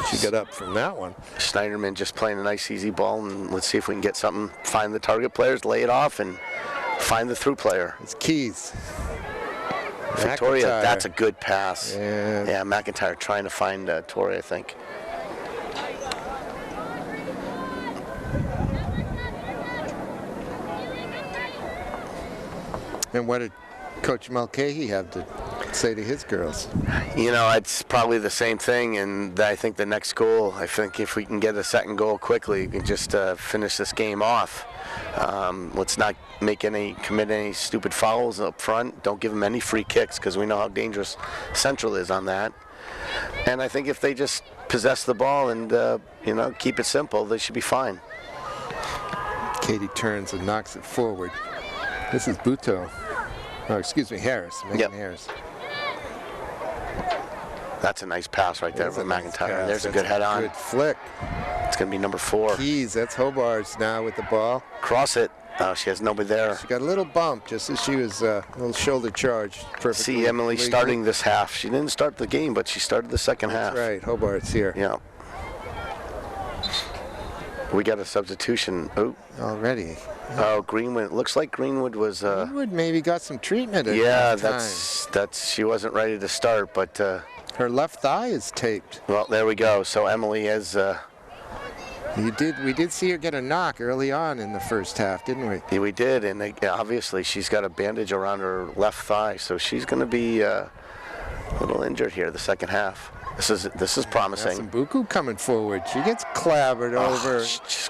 she got up from that one. Schneiderman just playing a nice, easy ball, and let's see if we can get something, find the target players, lay it off, and find the through player. It's Keys. Victoria, that's a good pass. Yeah, McIntyre trying to find Tori, I think. And what did Coach Mulcahy have to say to his girls? You know, it's probably the same thing, and I think the next goal, I think if we can get a second goal quickly, we can just finish this game off. Let's not commit any stupid fouls up front. Don't give them any free kicks, because we know how dangerous Central is on that. And I think if they just possess the ball and, you know, keep it simple, they should be fine. Katie turns and knocks it forward. This is Buto. Oh, excuse me, Harris. Megan Harris. That's a nice pass right there from McIntyre. Nice There's a good head on. Good flick. It's going to be number 4. Keys, that's Hobart's now with the ball. Cross it. Oh, she has nobody there. She got a little bump just as she was a little shoulder charge. Perfectly. See Emily starting this half. She didn't start the game, but she started the second half. That's right, Hobart's here. Yeah. We got a substitution. Oh. Already. Oh, Greenwood. Looks like Greenwood was. Greenwood maybe got some treatment at yeah, that that's. She wasn't ready to start, but. Her left thigh is taped. Well, there we go. So Emily is. We did see her get a knock early on in the first half, didn't we? Yeah, we did, and obviously she's got a bandage around her left thigh, so she's going to be a little injured here the second half. This is promising. Buku coming forward. She gets clobbered over.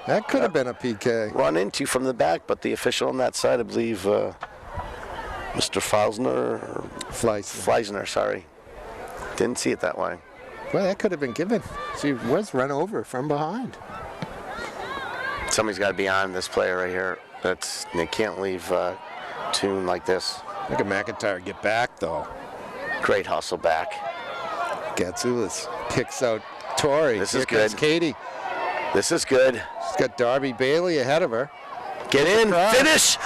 That could have been a PK. Run into from the back, but the official on that side, I believe, Mr. Fleisner, sorry. Didn't see it that way. Well, that could have been given. She was run over from behind. Somebody's got to be on this player right here. They can't leave Toon like this. Look at McIntyre get back, though. Great hustle back. Gatsoulis picks out Tori. This is good. Katie. This is good. She's got Darby Bailey ahead of her. Get in. Finish.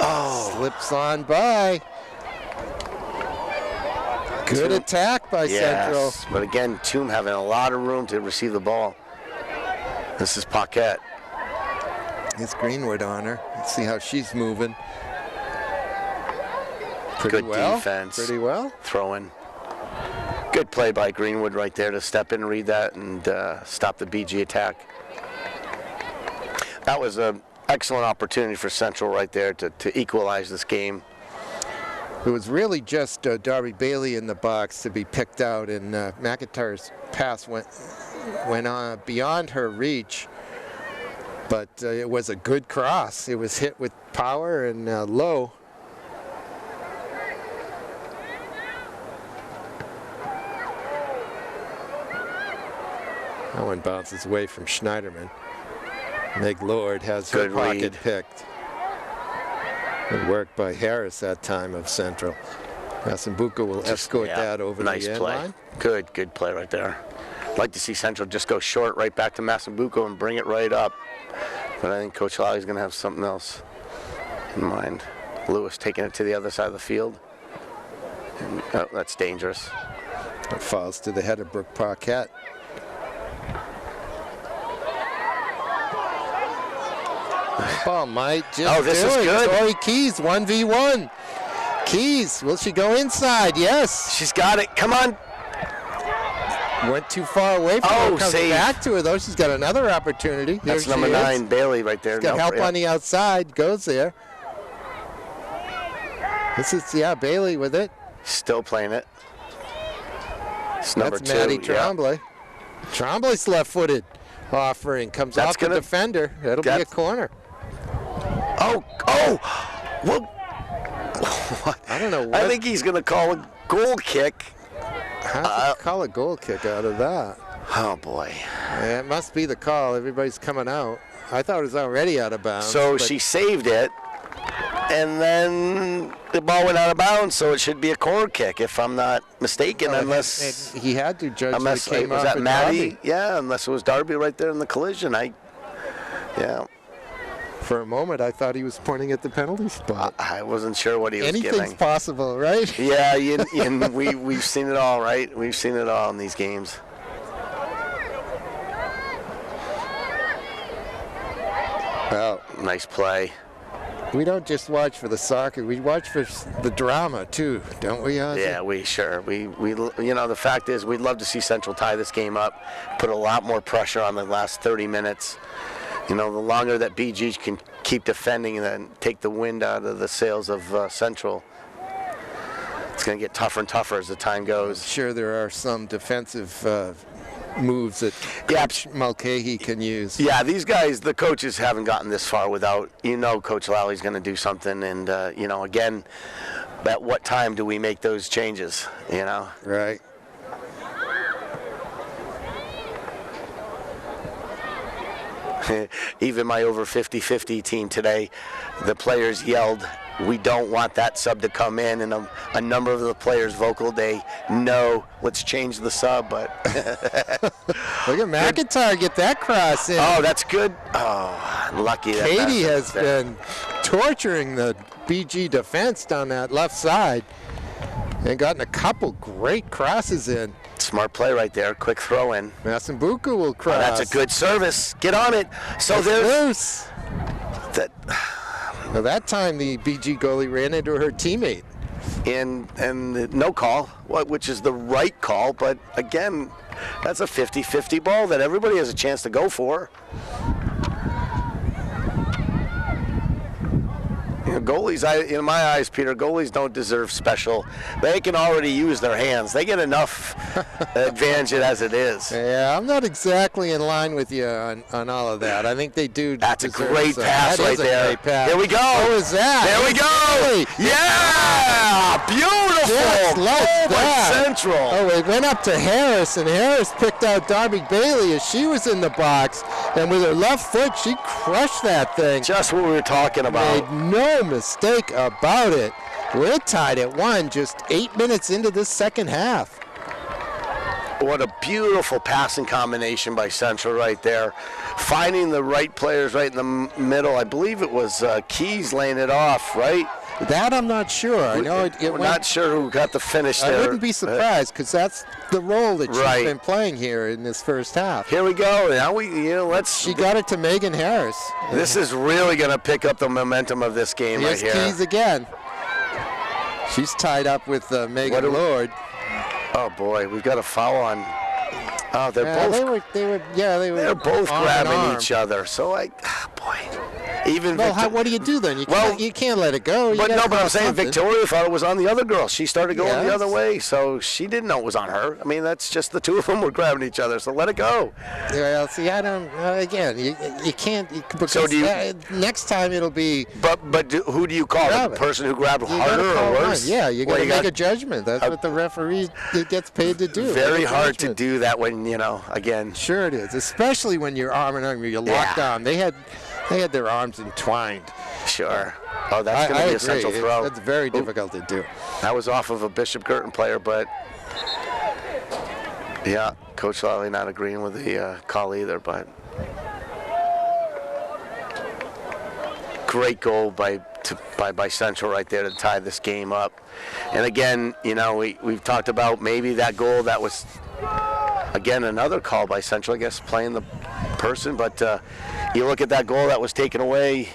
Oh. Slips on by. Good attack by Central. But again, Toom having a lot of room to receive the ball. This is Paquette. It's Greenwood on her. Let's see how she's moving. Pretty Good well. defense. Pretty well. Throwing. Good play by Greenwood right there to step in, read that, and stop the BG attack. That was an excellent opportunity for Central right there to equalize this game. It was really just Darby Bailey in the box to be picked out, and McIntyre's pass went on beyond her reach, but it was a good cross. It was hit with power and low. That one bounces away from Schneiderman. Meg Lord has her pocket picked. Good work by Harris that time of Central. Masambuco will escort that over the end line. Good play right there. I'd like to see Central just go short right back to Masambuco and bring it right up. But I think Coach Lowry's going to have something else in mind. Lewis taking it to the other side of the field. And, oh, that's dangerous. It falls to the head of Brooke Paquette. Ball might just this is good. Tori Keys, 1v1. Keys, will she go inside? Yes. She's got it. Come on. Went too far away from her. Comes back to her, though. She's got another opportunity. That's number 9, Bailey, right there. She's got help on the outside. Goes there. This is, Bailey with it. Still playing it. It's number 2. That's Maddie Tremblay. Yeah. Tremblay's left-footed offering. Comes off the defender. That'll be a corner. Oh! What? I don't know. I think he's going to call a goal kick. How to call a goal kick out of that? Oh, boy. Yeah, it must be the call. Everybody's coming out. I thought it was already out of bounds. So she saved it, and then the ball went out of bounds, so it should be a corner kick, if I'm not mistaken, unless... He had to judge unless it came was off that Maddie? Darby. Yeah, unless it was Darby right there in the collision. Yeah. For a moment, I thought he was pointing at the penalty spot. I wasn't sure what he was giving. Anything's possible, right? Yeah, we've seen it all, right? We've seen it all in these games. Well, nice play. We don't just watch for the soccer. We watch for the drama too, don't we, Ozzy? Yeah, we the fact is we'd love to see Central tie this game up, put a lot more pressure on the last 30 minutes. The longer that BG can keep defending and then take the wind out of the sails of Central, it's going to get tougher and tougher as the time goes. Sure, there are some defensive moves that Coach Mulcahy can use. Yeah, these guys, the coaches haven't gotten this far without, Coach Lally going to do something. And, again, at what time do we make those changes, Right. Even my over 50-50 team today, the players yelled, "We don't want that sub to come in," and a number of the players vocal, they no, let's change the sub. But look at McIntyre get that cross in. Oh, that's good. Oh, lucky. Katie has been torturing the BG defense down that left side and gotten a couple great crosses in. Smart play right there. Quick throw in. Massambuku will cross. Oh, that's a good service. Get on it. So there's loose. That. Well, that time the BG goalie ran into her teammate. And no call, which is the right call, but again, that's a 50-50 ball that everybody has a chance to go for. Goalies, in my eyes, Peter, goalies don't deserve special. They can already use their hands. They get enough advantage as it is. Yeah, I'm not exactly in line with you on all of that. I think they do. That's a great pass right there. Great pass. Here we go. What was that? There we go. Yeah, beautiful. Like that. Central. Oh, it went up to Harris, and Harris picked out Darby Bailey as she was in the box, and with her left foot, she crushed that thing. Just what we were talking about. Made no mistake about it. We're tied at 1, just 8 minutes into this second half. What a beautiful passing combination by Central right there. Finding the right players right in the middle. I believe it was Keys laying it off, right? That I'm not sure. I know we're not sure who got the finish there. I wouldn't be surprised because that's the role that she's been playing here in this first half. Here we go. Now let's. She got it to Megan Harris. This is really going to pick up the momentum of this game right here. Here's Keys again. She's tied up with Megan Lord. Oh boy, we've got a foul on. Oh, they're both. They're both grabbing each other. So boy. Even what do you do then? You can't let it go. But I'm saying Victoria thought it was on the other girl. She started going the other way, so she didn't know it was on her. I mean, that's just the two of them were grabbing each other, so let it go. Well, see, I don't. Again, you can't. So do you? Next time it'll be. But who do you call? The person who grabbed harder or worse? Yeah, you got to make a judgment. That's what the referee gets paid to do. Very hard to do that when again. Sure it is, especially when you're arm in arm. You're locked on. They had their arms entwined. Sure. Oh, that's going to be a central throw. That's very difficult to do. That was off of a Bishop Girton player, but yeah, Coach Lally not agreeing with the call either. But great goal by Central right there to tie this game up. And again, we've talked about maybe that goal that was again another call by Central, I guess, playing the person, but. You look at that goal that was taken away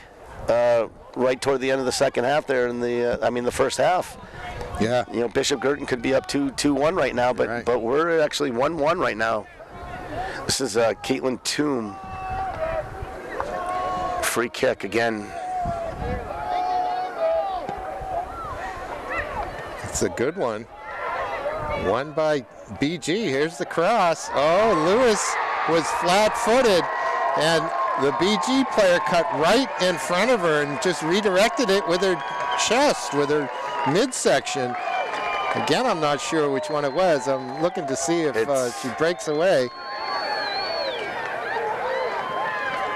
right toward the end of the second half there in the first half. Yeah. Bishop Girton could be up 2-1 right now, but we're actually 1-1 right now. This is Caitlin Toom. Free kick again. It's a good one. Won by BG. Here's the cross. Oh, Lewis was flat-footed, and the BG player cut right in front of her and just redirected it with her chest, with her midsection. Again, I'm not sure which one it was. I'm looking to see if she breaks away.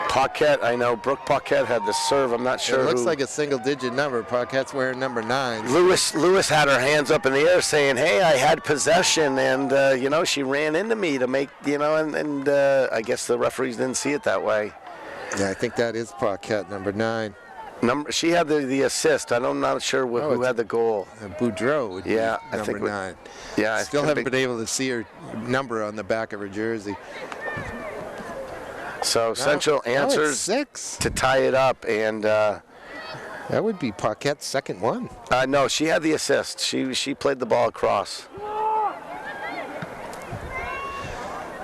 Paquette, I know Brooke Paquette had the serve. I'm not sure. It looks like a single-digit number. Paquette's wearing number 9. Lewis had her hands up in the air saying, "Hey, I had possession," and she ran into me to make, and I guess the referees didn't see it that way. Yeah, I think that is Paquette, number 9. She had the assist. I'm not sure who had the goal. Boudreau would be number 9. Yeah, I still haven't been able to see her number on the back of her jersey. So Central answers 6 to tie it up, and that would be Paquette's second one. No, she had the assist. She played the ball across.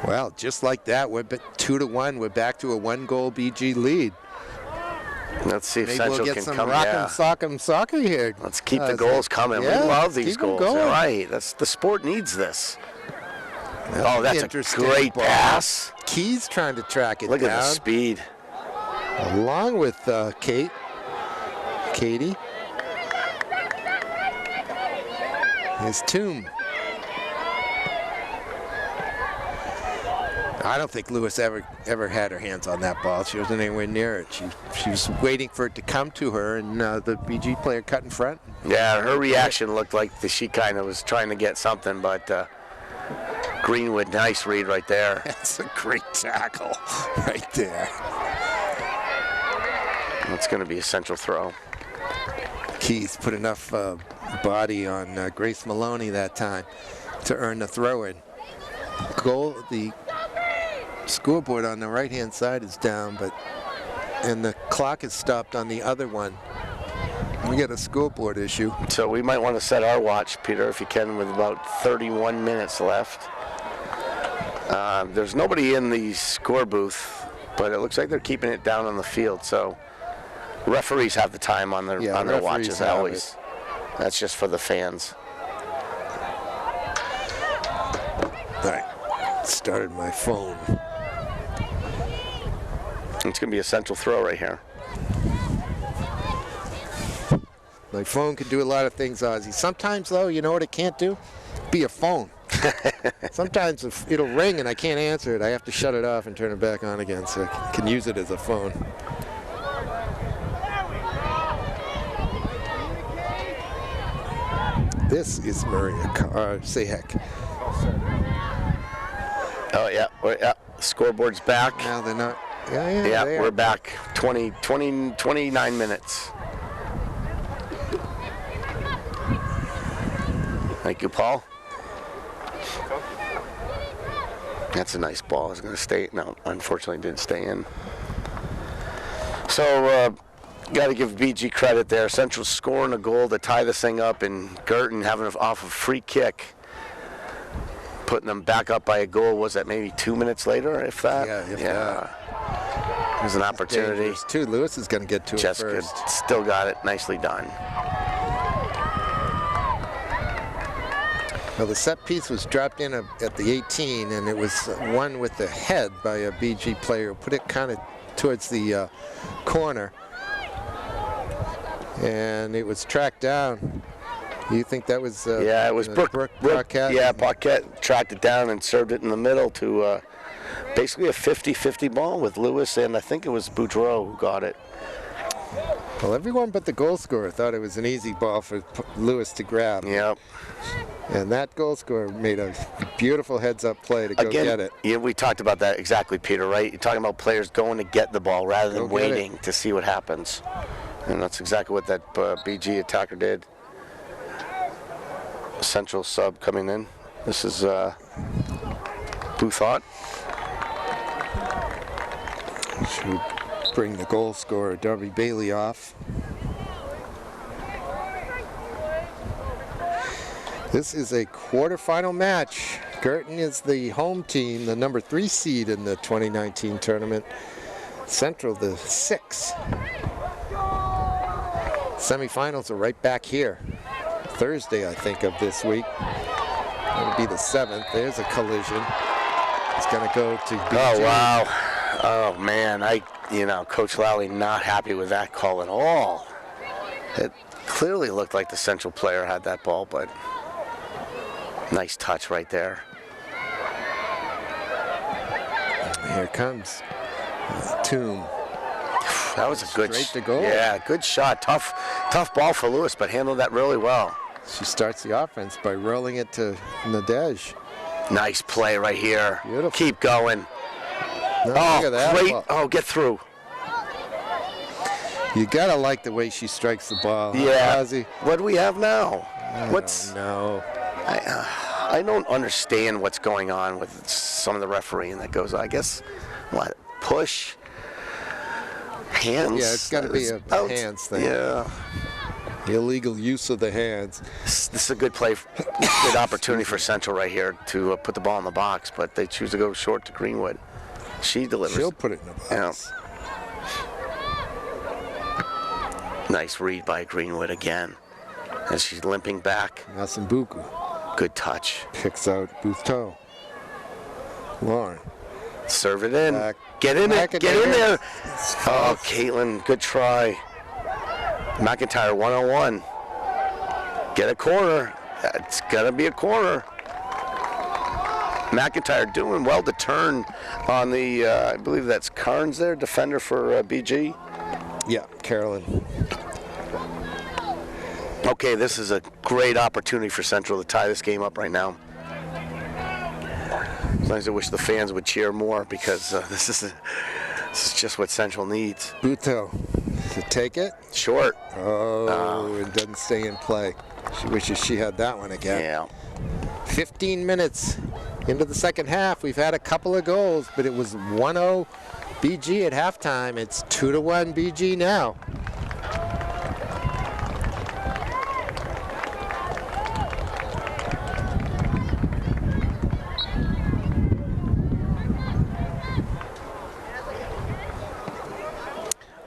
Well, just like that, we're 2-1. We're back to a 1-goal BG lead. Let's see if Maybe Central we'll get can some come. rock'em sock'em soccer here. Let's keep the goals coming. Yeah, We love these keep 'em goals. going. All right. The sport needs this. Oh, that's a Interesting great ball. pass. Key's trying to track it Look down. at the speed. Along with Katie. Here's Toom. I don't think Lewis ever had her hands on that ball. She wasn't anywhere near it. She was waiting for it to come to her, and the BG player cut in front. Yeah, her reaction looked like she kind of was trying to get something, but Greenwood, nice read right there. That's a great tackle right there. It's going to be a Central throw. Keys put enough body on Grace Maloney that time to earn the throw-in. Goal. The scoreboard on the right-hand side is down, and the clock is stopped on the other one. We got a scoreboard issue. So we might want to set our watch, Peter, if you can, with about 31 minutes left. There's nobody in the score booth, but it looks like they're keeping it down on the field. So referees have the time on their watches always. That's just for the fans. All right, started my phone. It's going to be a Central throw right here. My phone can do a lot of things, Ozzy. Sometimes, though, you know what it can't do? Be a phone. Sometimes it'll ring and I can't answer it. I have to shut it off and turn it back on again so I can use it as a phone. This is Maria Sahek. Oh, yeah. Scoreboard's back. Now they're not. Yeah, we're back. 29 minutes. Thank you, Paul. That's a nice ball. It's going to stay. No, unfortunately, didn't stay in. So, got to give BG credit there. Central scoring a goal to tie this thing up, and Girton having it off a free kick, putting them back up by a goal. Was that maybe 2 minutes later, if that? Yeah. There's an opportunity. Too. Lewis is going to get to it first. Still got it. Nicely done. Well, the set piece was dropped in at the 18, and it was won with the head by a BG player who put it kind of towards the corner. And it was tracked down. You think that was? Yeah, it was Brooke. Yeah, Paquette tracked it down and served it in the middle to basically a 50-50 ball with Lewis, and I think it was Boudreau who got it. Well, everyone but the goal scorer thought it was an easy ball for Lewis to grab. Yep. And that goal scorer made a beautiful heads-up play to go get it. Yeah, we talked about that exactly, Peter, right? You're talking about players going to get the ball rather than waiting to see what happens. And that's exactly what that BG attacker did. Central sub coming in. This is Bouthot. Should bring the goal scorer, Darby Bailey, off. This is a quarterfinal match. Girton is the home team, the number 3 seed in the 2019 tournament. Central, the 6. Semifinals are right back here. Thursday, I think, of this week. It'll be the 7th. There's a collision. It's going to go to BG. Oh, wow. Oh, man. Coach Lally not happy with that call at all. It clearly looked like the Central player had that ball, but nice touch right there. Here comes Toom. That was a good straight to goal. Yeah, good shot. Tough ball for Lewis, but handled that really well. She starts the offense by rolling it to Nadej. Nice play right here. Beautiful. Keep going. No, look at that great. ball. Oh, get through. You gotta like the way she strikes the ball. Yeah. Ozzy? What do we have now? No. I don't understand what's going on with some of the refereeing that goes on. I guess, what, push, hands? Yeah, it's got to be a hands thing. Yeah. Illegal use of the hands. This is a good play, good opportunity for Central right here to put the ball in the box, but they choose to go short to Greenwood. She delivers. She'll put it in the box. Nice read by Greenwood again. As she's limping back. Masambuku Good touch. picks out Bouteau. Lauren. Serve it in. Back. Get in it. Get in there. It's Oh, false. Caitlin, good try. McIntyre 1-on-1. Get a corner. It's got to be a corner. McIntyre doing well to turn on the, I believe that's Carnes there, defender for BG. Yeah, Carolyn. Okay, this is a great opportunity for Central to tie this game up right now. Sometimes I wish the fans would cheer more because this is just what Central needs. Bouteau to take it. Short. Oh, it doesn't stay in play. She wishes she had that one again. Yeah. 15 minutes into the second half. We've had a couple of goals, but it was 1-0 BG at halftime. It's 2-1 BG now.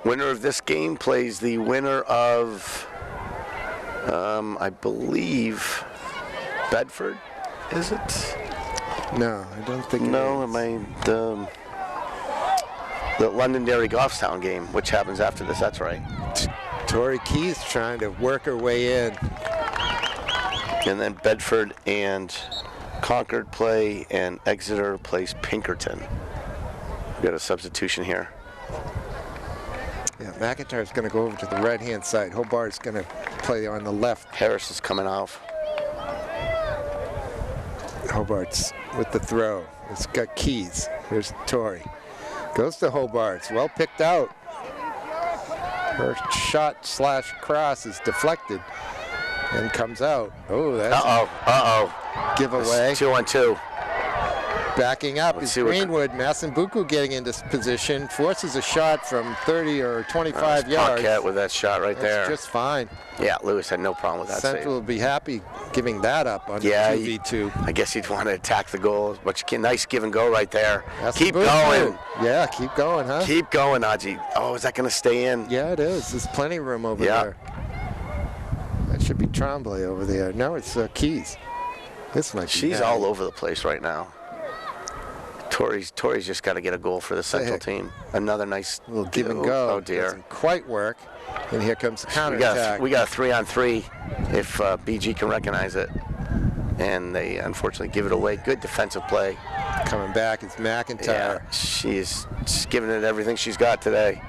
Winner of this game plays the winner of, I believe, Bedford, is it? No, I don't think No, it is. am I the Londonderry Goffstown game, which happens after this? That's right. Tori Keys trying to work her way in. And then Bedford and Concord play, and Exeter plays Pinkerton. We got a substitution here. Yeah, McIntyre's going to go over to the right-hand side. Hobart's going to play on the left. Harris is coming off. Hobart's with the throw. It's got Keys. Here's Tori. Goes to Hobart's. Well picked out. Her shot/cross is deflected and comes out. Oh, that's a giveaway. 2-on-2. Backing up Let's is see what- Greenwood. Masambuku getting into position. Forces a shot from 30 or 25 yards. Paquette with that shot right there. That's just fine. Yeah, Lewis had no problem with that Central save. will be happy giving that up on Yeah, 2v2. I guess he'd want to attack the goal, but you can, nice give and go right there. Keep Masambuku. going. Yeah, keep going, huh? Keep going, Aji. Oh, is that going to stay in? Yeah, it is. There's plenty of room over Yeah. there. That should be Tremblay over there. No, it's Keys. This might be She's bad. all over the place right now. Tori's just got to get a goal for the Central heck. team. Another nice A little give and go. Oh dear. Doesn't quite work. And here comes the We counterattack. got a 3-on-3 if BG can recognize it. And they unfortunately give it away. Good defensive play. Coming back is McIntyre. Yeah, she's giving it everything she's got today.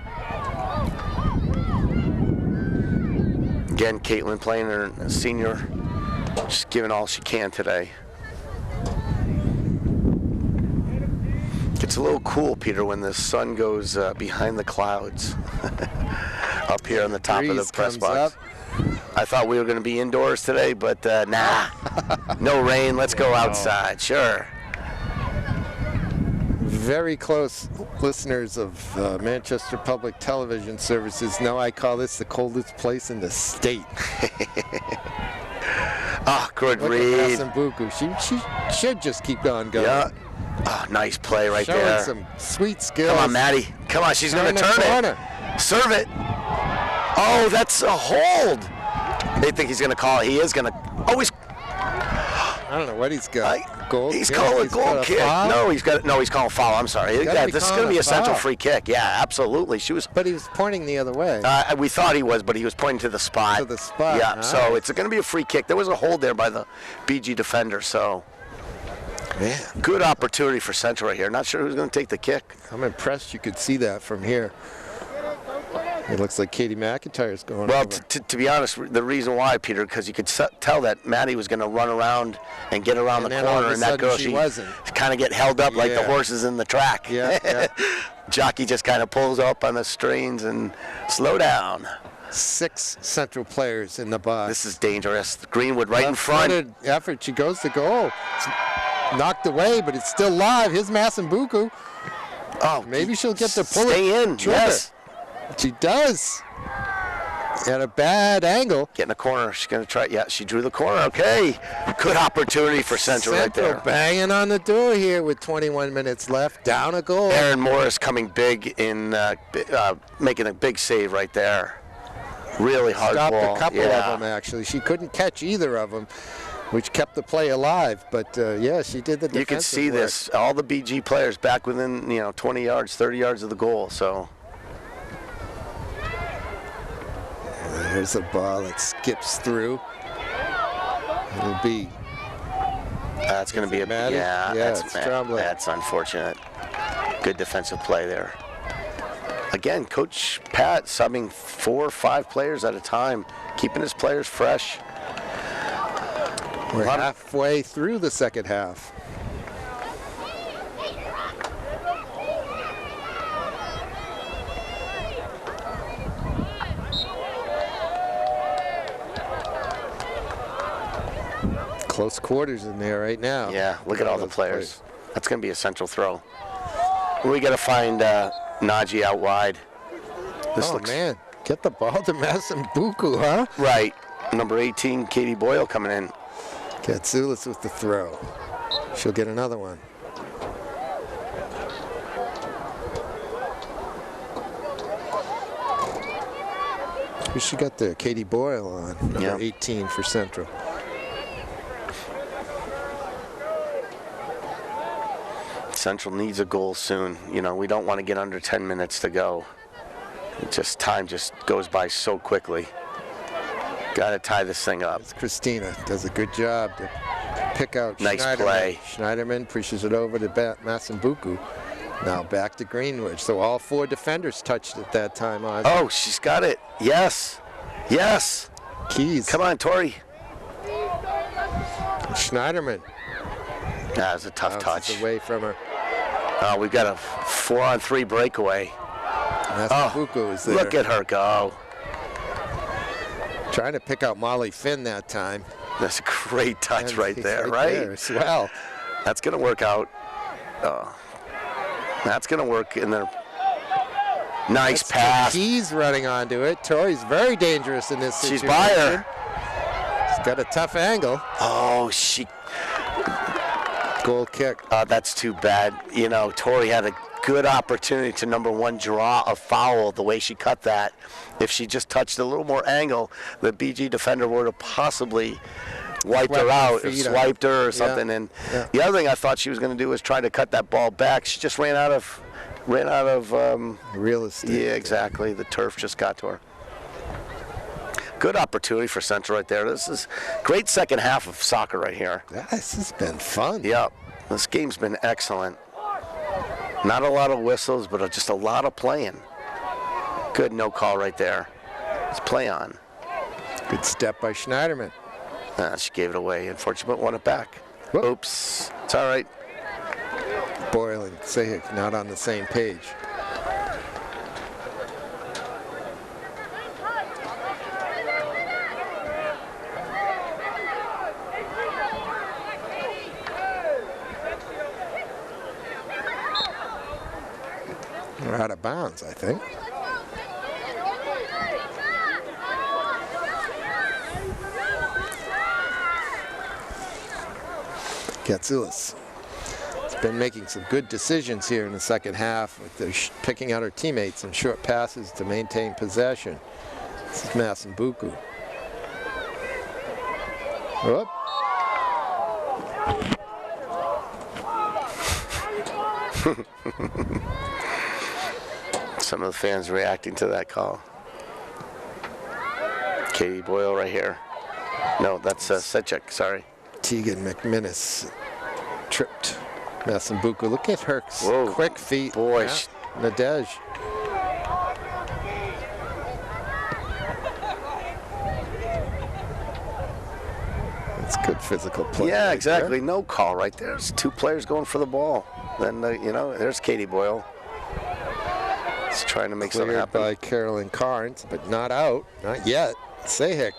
Again, Caitlin playing her senior. She's giving all she can today. It's a little cool, Peter, when the sun goes behind the clouds up here on the top of the Breeze press comes box. up. I thought we were going to be indoors today, but nah. No rain. Let's go outside. Sure. Very close listeners of Manchester Public Television Services know I call this the coldest place in the state. Oh, good Look read. at Masambuku. She should just keep on going. Yeah. Oh, nice play right Showing there. some sweet skills. Come on, Maddie. Come on, she's going to Turn the turn corner. it. Serve it. Oh, that's a hold. They think he's going to call it. He is going to. Oh, he's. I don't know what he's got. Goal He's kick? calling a He's goal got a kick. foul? No, he's calling foul. I'm sorry. gotta be This is calling going to be a a Central foul. free kick. Yeah, absolutely. She was. But he was pointing the other way. We thought he was, but he was pointing to the spot. To the spot, Yeah, all so right. it's going to be a free kick. There was a hold there by the BG defender, so Man, good opportunity for Central right here. Not sure who's going to take the kick. I'm impressed you could see that from here. It looks like Katie McIntyre's going Well, over. to be honest, the reason why, Peter, because you could tell that Maddie was going to run around and get around And the then all of corner, a and that sudden girl, she wasn't. kind of get held up like the Yeah. horses in the track. Yeah. Jockey just kind of pulls up on the strings and slow down. 6 Central players in the box. This is dangerous. Greenwood right in front. Left-footed effort. She goes to goal. It's knocked away, but it's still live. Here's Masambuku. Oh, Maybe she'll get to pull stay it. in. trigger. Yes. She does. At a bad angle. Get in the corner. She's going to try. Yeah, she drew the corner. Okay. Good opportunity for Central right there. Banging on the door here with 21 minutes left. Down a goal. Aaron Morris coming big in making a big save right there. Really hard stopped ball. a couple Yeah. of them, actually. She couldn't catch either of them, which kept the play alive. But, yeah, she did the defensive You could see work. this. All the BG players back within, 20 yards, 30 yards of the goal. So There's a ball that skips through. It'll be. that's going to be a Maddie? yeah. Yeah, That's it's Tremblay. That's unfortunate. Good defensive play there. Again, Coach Pat subbing 4 or 5 players at a time, keeping his players fresh. We're halfway through the second half. Close quarters in there right now. Yeah, look at all the players. That's going to be a central throw. We got to find Najee out wide. This Oh, looks man. Get the ball to Massambuku, huh? right. Number 18, Katie Boyle coming in. Katsoulis with the throw. She'll get another one. Who she got there? Katie Boyle on, number Yeah. 18 for Central. Central needs a goal soon. We don't want to get under 10 minutes to go. Time just goes by so quickly. Got to tie this thing up. Christina does a good job to pick out Nice Schneiderman. play. Schneiderman pushes it over to Massambuku. Now back to Greenwich. So all 4 defenders touched it that time, Ozzy. Oh, she's got it. Yes. Yes. Keys. Come on, Tori. Schneiderman. That was a tough Bounces touch. away from her. We've got a 4-on-3 breakaway. Massambuku is there. Look at her go. Trying to pick out Molly Finn that time. That's a great touch And right he's there, right? there as well. That's going to work out. That's going to work in there. Nice pass. Keys running onto it. Tori's very dangerous in this situation. She's by her. She's got a tough angle. Oh, Goal kick. that's too bad. Tori had a good opportunity to, number 1, draw a foul the way she cut that. If she just touched a little more angle, the BG defender would have possibly wiped her out or swiped her or something. And the other thing I thought she was going to do was try to cut that ball back. She just ran out of real estate. Yeah, exactly. The turf just got to her. Good opportunity for Central right there. This is great second half of soccer right here. This has been fun. Yep. This game's been excellent. Not a lot of whistles, but just a lot of playing. Good no call right there. Let's play on. Good step by Schneiderman. She gave it away. Unfortunately, won it back. Whoop. Oops. It's all right. Boyle and Sahik not on the same page. We're out of bounds, I think. Katsoulis has been making some good decisions here in the second half with the picking out her teammates and short passes to maintain possession. This is Massambuku. Whoop. Some of the fans reacting to that call. Katie Boyle right here. No, that's Sechek, sorry. Tegan McMinnis tripped Massambuku. Look at her quick feet. Boy. Yeah. Nadej. That's good physical play. Yeah, right exactly. there. No call right there. There's 2 players going for the ball. Then, there's Katie Boyle. He's trying to make something Cleared happen. by Carolyn Carnes, but not out. Not yet. Sahik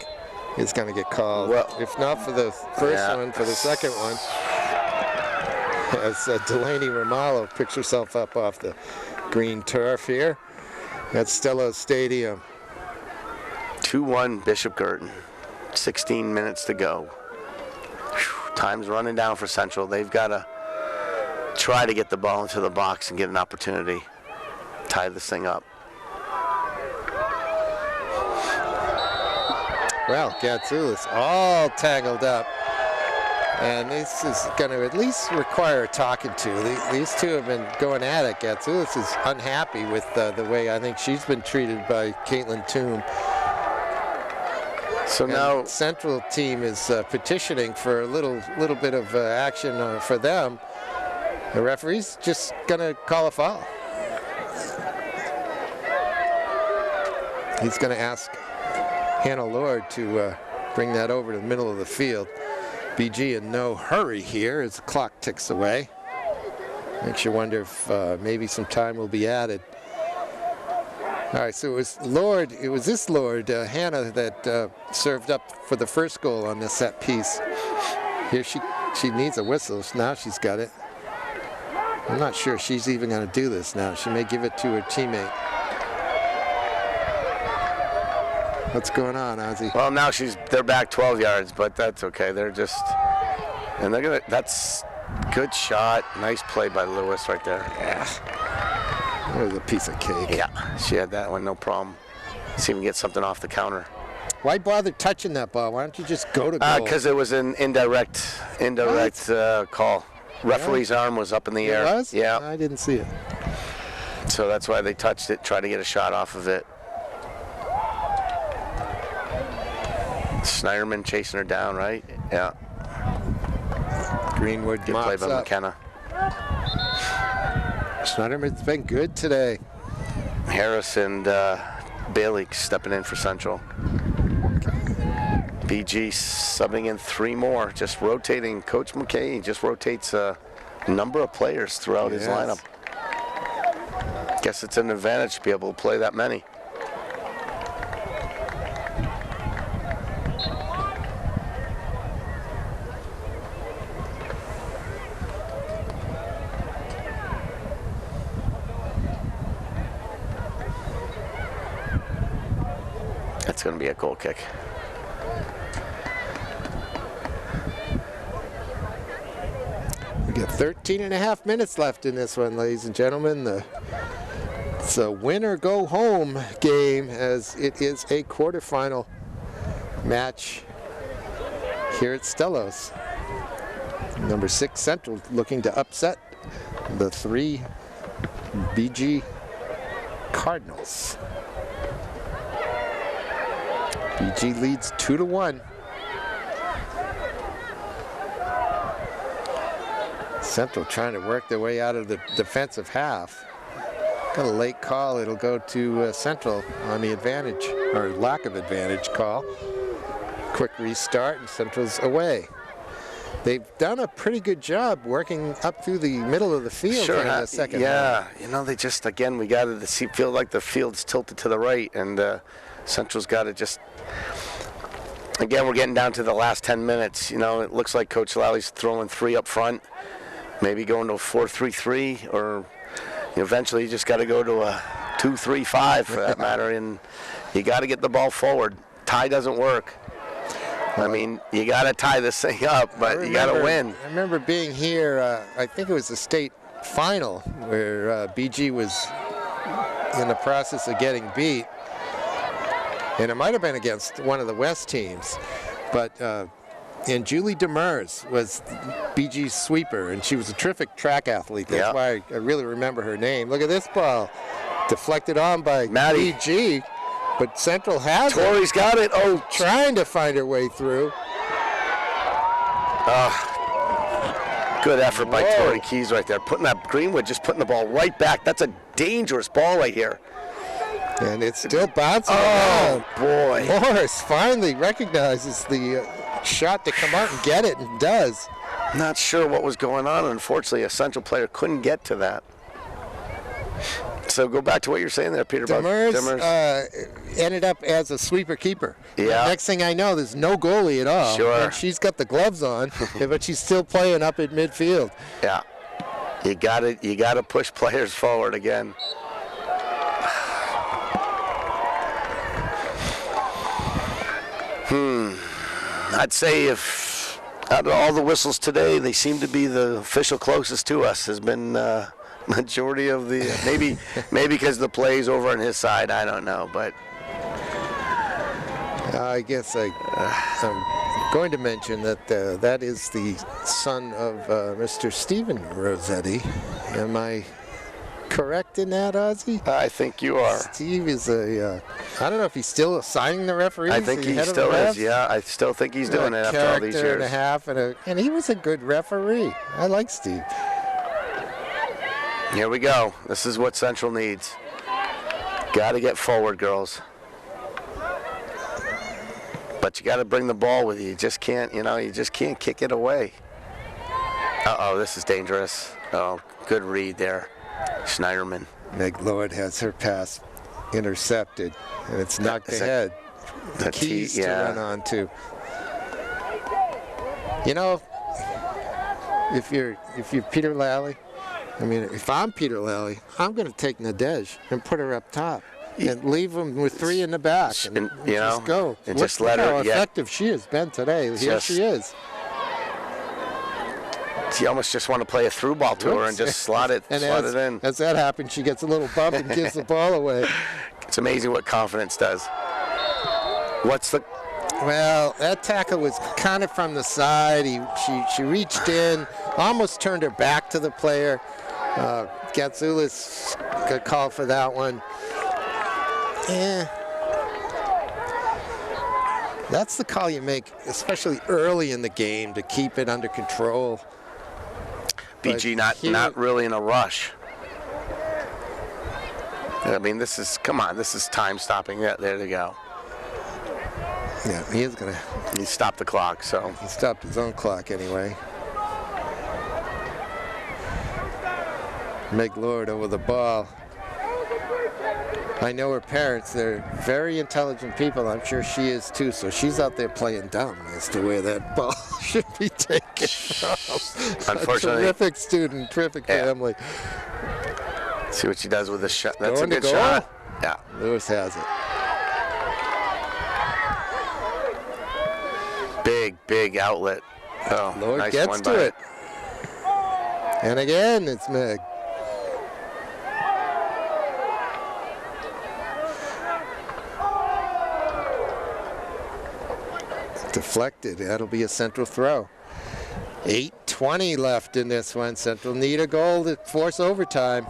is going to get called. Well, if not for the first one, for the second one. As Delaney Romalo picks herself up off the green turf here at Stella Stadium. 2-1 Bishop Girton. 16 minutes to go. Whew, time's running down for Central. They've got to try to get the ball into the box and get an opportunity. Tie this thing up. Well, Gatsoulis all tangled up. And this is going to at least require a talking to. These two have been going at it. Gatsoulis is unhappy with the way I think she's been treated by Caitlin Toom. So And now Central team is petitioning for a little bit of action for them. The referee's just going to call a foul. He's going to ask Hannah Lord to bring that over to the middle of the field. BG in no hurry here as the clock ticks away. Makes you wonder if maybe some time will be added. All right, so it was this Lord, Hannah, that served up for the first goal on this set piece. Here she needs a whistle. Now she's got it. I'm not sure she's even going to do this now. She may give it to her teammate. What's going on, Ozzy? Well, now they're back 12 yards, but that's okay. And they're gonna. That's good shot. Nice play by Lewis right there. Yeah. That was a piece of cake. Yeah, she had that one, no problem. See if we can get something off the counter. Why bother touching that ball? Why don't you just go to goal? Because it was an indirect call. Referee's arm was up in the air. It was? Yeah. I didn't see it. So that's why they touched it, tried to get a shot off of it. Snyderman chasing her down, right? Yeah. Greenwood Good play mops by up. McKenna. Snyderman's been good today. Harris and Bailey stepping in for Central. BG subbing in 3 more, just rotating. Coach McKay just rotates a number of players throughout his lineup. Guess it's an advantage to be able to play that many. That's going to be a goal kick. We got 13 and a half minutes left in this one, ladies and gentlemen. It's a win or go home game, as it is a quarterfinal match here at Stellos. Number 6 Central looking to upset the 3 BG Cardinals. BG leads 2-1. Central trying to work their way out of the defensive half. Got a late call. It'll go to Central on the advantage, or lack of advantage call. Quick restart, and Central's away. They've done a pretty good job working up through the middle of the field Sure, in the second yeah. half. You know, they just, again, we got to feel like the field's tilted to the right, and Central's got to just, again, we're getting down to the last 10 minutes. You know, it looks like Coach Lally's throwing 3 up front, maybe going to a 4-3-3, or eventually you just got to go to a 2-3-5 for that matter, and you got to get the ball forward. Tie doesn't work. I mean, you got to tie this thing up, but you got to win. I remember being here, I think it was the state final, where BG was in the process of getting beat. And it might have been against one of the West teams. But and Julie Demers was BG's sweeper, and she was a terrific track athlete. That's why I really remember her name. Look at this ball. Deflected on by Maddie. BG. But Central has Tori's got it. Oh, trying to find her way through. Good effort by Whoa. Tori Keys right there. Putting that Greenwood, just putting the ball right back. That's a dangerous ball right here. And it's still bouncing Oh, around. boy. Morris finally recognizes the shot to come out and get it, and does. Not sure what was going on. Unfortunately, a Central player couldn't get to that. So go back to what you're saying there, Peter. Demers ended up as a sweeper keeper. Yeah. Next thing I know, there's no goalie at all. Sure. And she's got the gloves on, but she's still playing up at midfield. Yeah. You got to push players forward again. I'd say if out of all the whistles today, they seem to be the official closest to us. Has been majority of the maybe because the play's over on his side. I don't know, but I guess I'm going to mention that that is the son of Mr. Stephen Rossetti. Am I correct in that, Ozzy? I think you are. Steve is I don't know if he's still assigning the referees. I think he still is, yeah. I still think he's doing it after all these years. Character and a half, and he was a good referee. I like Steve. Here we go. This is what Central needs. Got to get forward, girls. But you got to bring the ball with you. You just can't, you just can't kick it away. Uh-oh, this is dangerous. Oh, good read there. Schneiderman. Meg Lord has her pass intercepted, and it's knocked ahead. The keys to run on to. If you're Peter Lally, I mean, if I'm Peter Lally, I'm going to take Nadej and put her up top and leave them with 3 in the back and just go. And just let her. How effective she has been today. Here she is. You almost just want to play a through ball to her and just slot it in. As that happens, she gets a little bump and gives the ball away. It's amazing what confidence does. Well, that tackle was kind of from the side. She reached in, almost turned her back to the player. Gatsoulis got called for that one. That's the call you make, especially early in the game, to keep it under control. BG not really in a rush. I mean, this is time stopping. Yeah, there they go. Yeah, he stopped the clock, so. He stopped his own clock anyway. Meg Lord over the ball. I know her parents, they're very intelligent people. I'm sure she is too, so she's out there playing dumb as to where that ball should be taken from. Unfortunately. A terrific student, terrific family. See what she does with the shot. That's a good shot. Yeah. Lewis has it. Big outlet. Oh, Lord nice gets to it. And again, it's Meg. Deflected. That'll be a Central throw. 8:20 left in this one. Central need a goal to force overtime.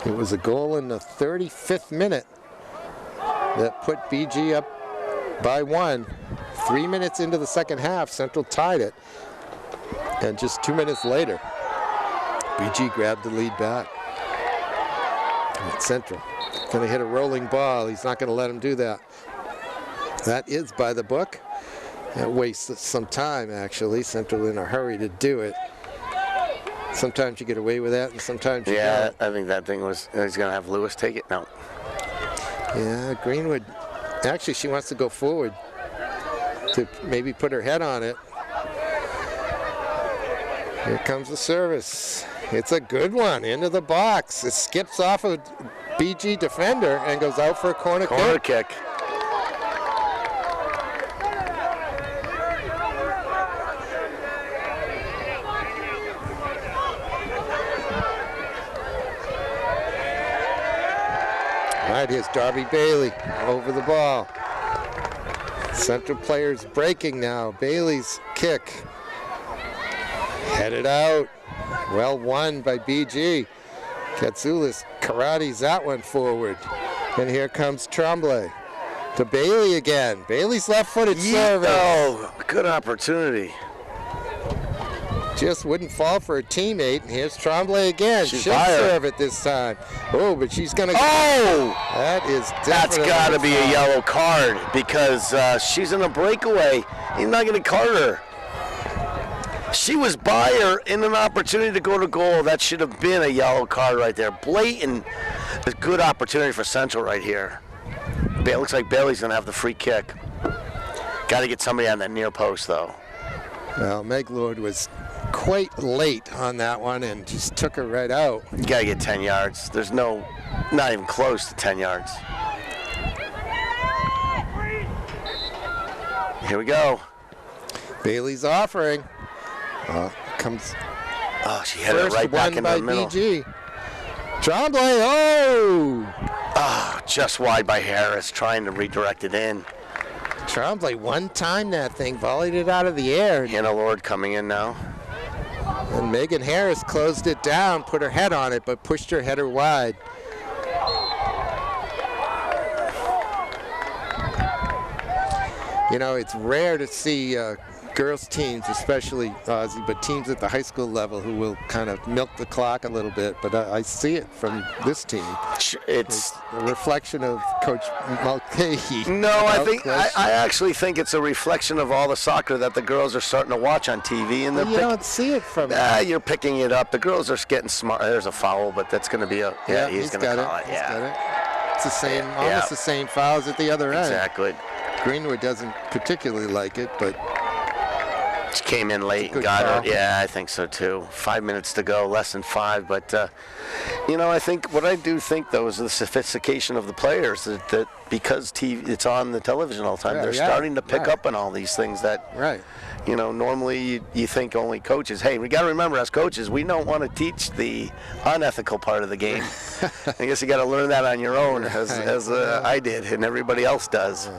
It was a goal in the 35th minute that put BG up by 1. 3 minutes into the second half, Central tied it. And just 2 minutes later, BG grabbed the lead back. And Central going to hit a rolling ball. He's not going to let him do that. That is by the book. That wastes some time, actually. Central in a hurry to do it. Sometimes you get away with that, and sometimes you don't. I think that thing was, he's going to have Lewis take it. No. Yeah, Greenwood, actually, she wants to go forward to maybe put her head on it. Here comes the service. It's a good one, into the box. It skips off a BG defender and goes out for a corner kick. All right, here's Darby Bailey over the ball. Central players breaking now. Bailey's kick. Headed out. Well won by BG. Katsoulis karates that one forward. And here comes Tremblay. To Bailey again. Bailey's left-footed service. Oh, good opportunity. Just wouldn't fall for her teammate. And here's Tremblay again. She'll serve it this time. Oh, but she's going to... Oh! That is definitely... That's got to be a yellow card because she's in a breakaway. He's not going to card her. She was by her in an opportunity to go to goal. That should have been a yellow card right there. Blatant. A good opportunity for Central right here. It looks like Bailey's going to have the free kick. Got to get somebody on that near post, though. Well, Meg Lord was quite late on that one and just took her right out. You got to get 10 yards. There's not even close to 10 yards. Here we go. Bailey's offering. Comes she hit it right back in the middle. BG. Tremblay, oh! Oh, just wide by Harris, trying to redirect it in. Tremblay one-time that thing, volleyed it out of the air. Hannah Lord coming in now. And Megan Harris closed it down, put her head on it, but pushed her header wide. You know, it's rare to see girls teams, especially Ozzy, but teams at the high school level who will kind of milk the clock a little bit. But I see it from this team. It's a reflection of Coach Mulcahy. No, I actually think it's a reflection of all the soccer that the girls are starting to watch on TV. And you don't see it from you're picking it up. The girls are getting smart. There's a foul, but that's going to be a he's going to call it. It's the same, almost the same fouls at the other end. Exactly. Greenwood doesn't particularly like it, but she came in late and got her. Yeah, I think so too. 5 minutes to go, less than 5. But you know, I think what I do think though is the sophistication of the players. That because TV, it's on the television all the time. They're starting to pick up on all these things that. You know, normally you think only coaches. Hey, we got to remember, as coaches, we don't want to teach the unethical part of the game. I guess you got to learn that on your own, as I did, and everybody else does.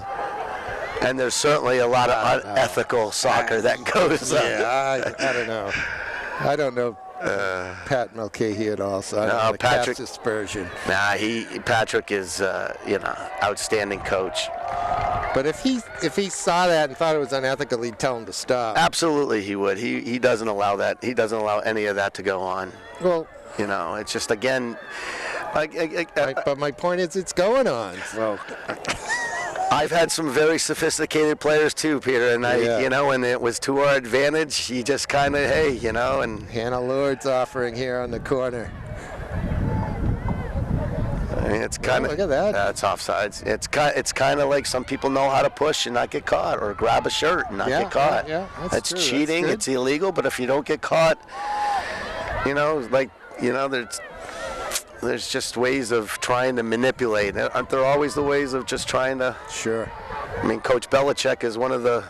And there's certainly a lot of unethical soccer that goes on. Yeah, I don't know. I don't know Pat Mulcahy at all, so I don't know Patrick aspersion. Nah, Patrick is outstanding coach. But if he saw that and thought it was unethical, he'd tell him to stop. Absolutely, he would. He doesn't allow that. He doesn't allow any of that to go on. Well, you know, it's just again. But my point is, it's going on. So. I've had some very sophisticated players too, Peter, and when it was to our advantage, you just kind of, and Hannah Lord's offering here on the corner. I mean, it's kind of look at that. That's offsides. It's kind of like some people know how to push and not get caught, or grab a shirt and not get caught. Yeah, that's cheating. It's illegal. But if you don't get caught, there's just ways of trying to manipulate. Aren't there always the ways of just trying to? Sure. I mean, Coach Belichick is one of the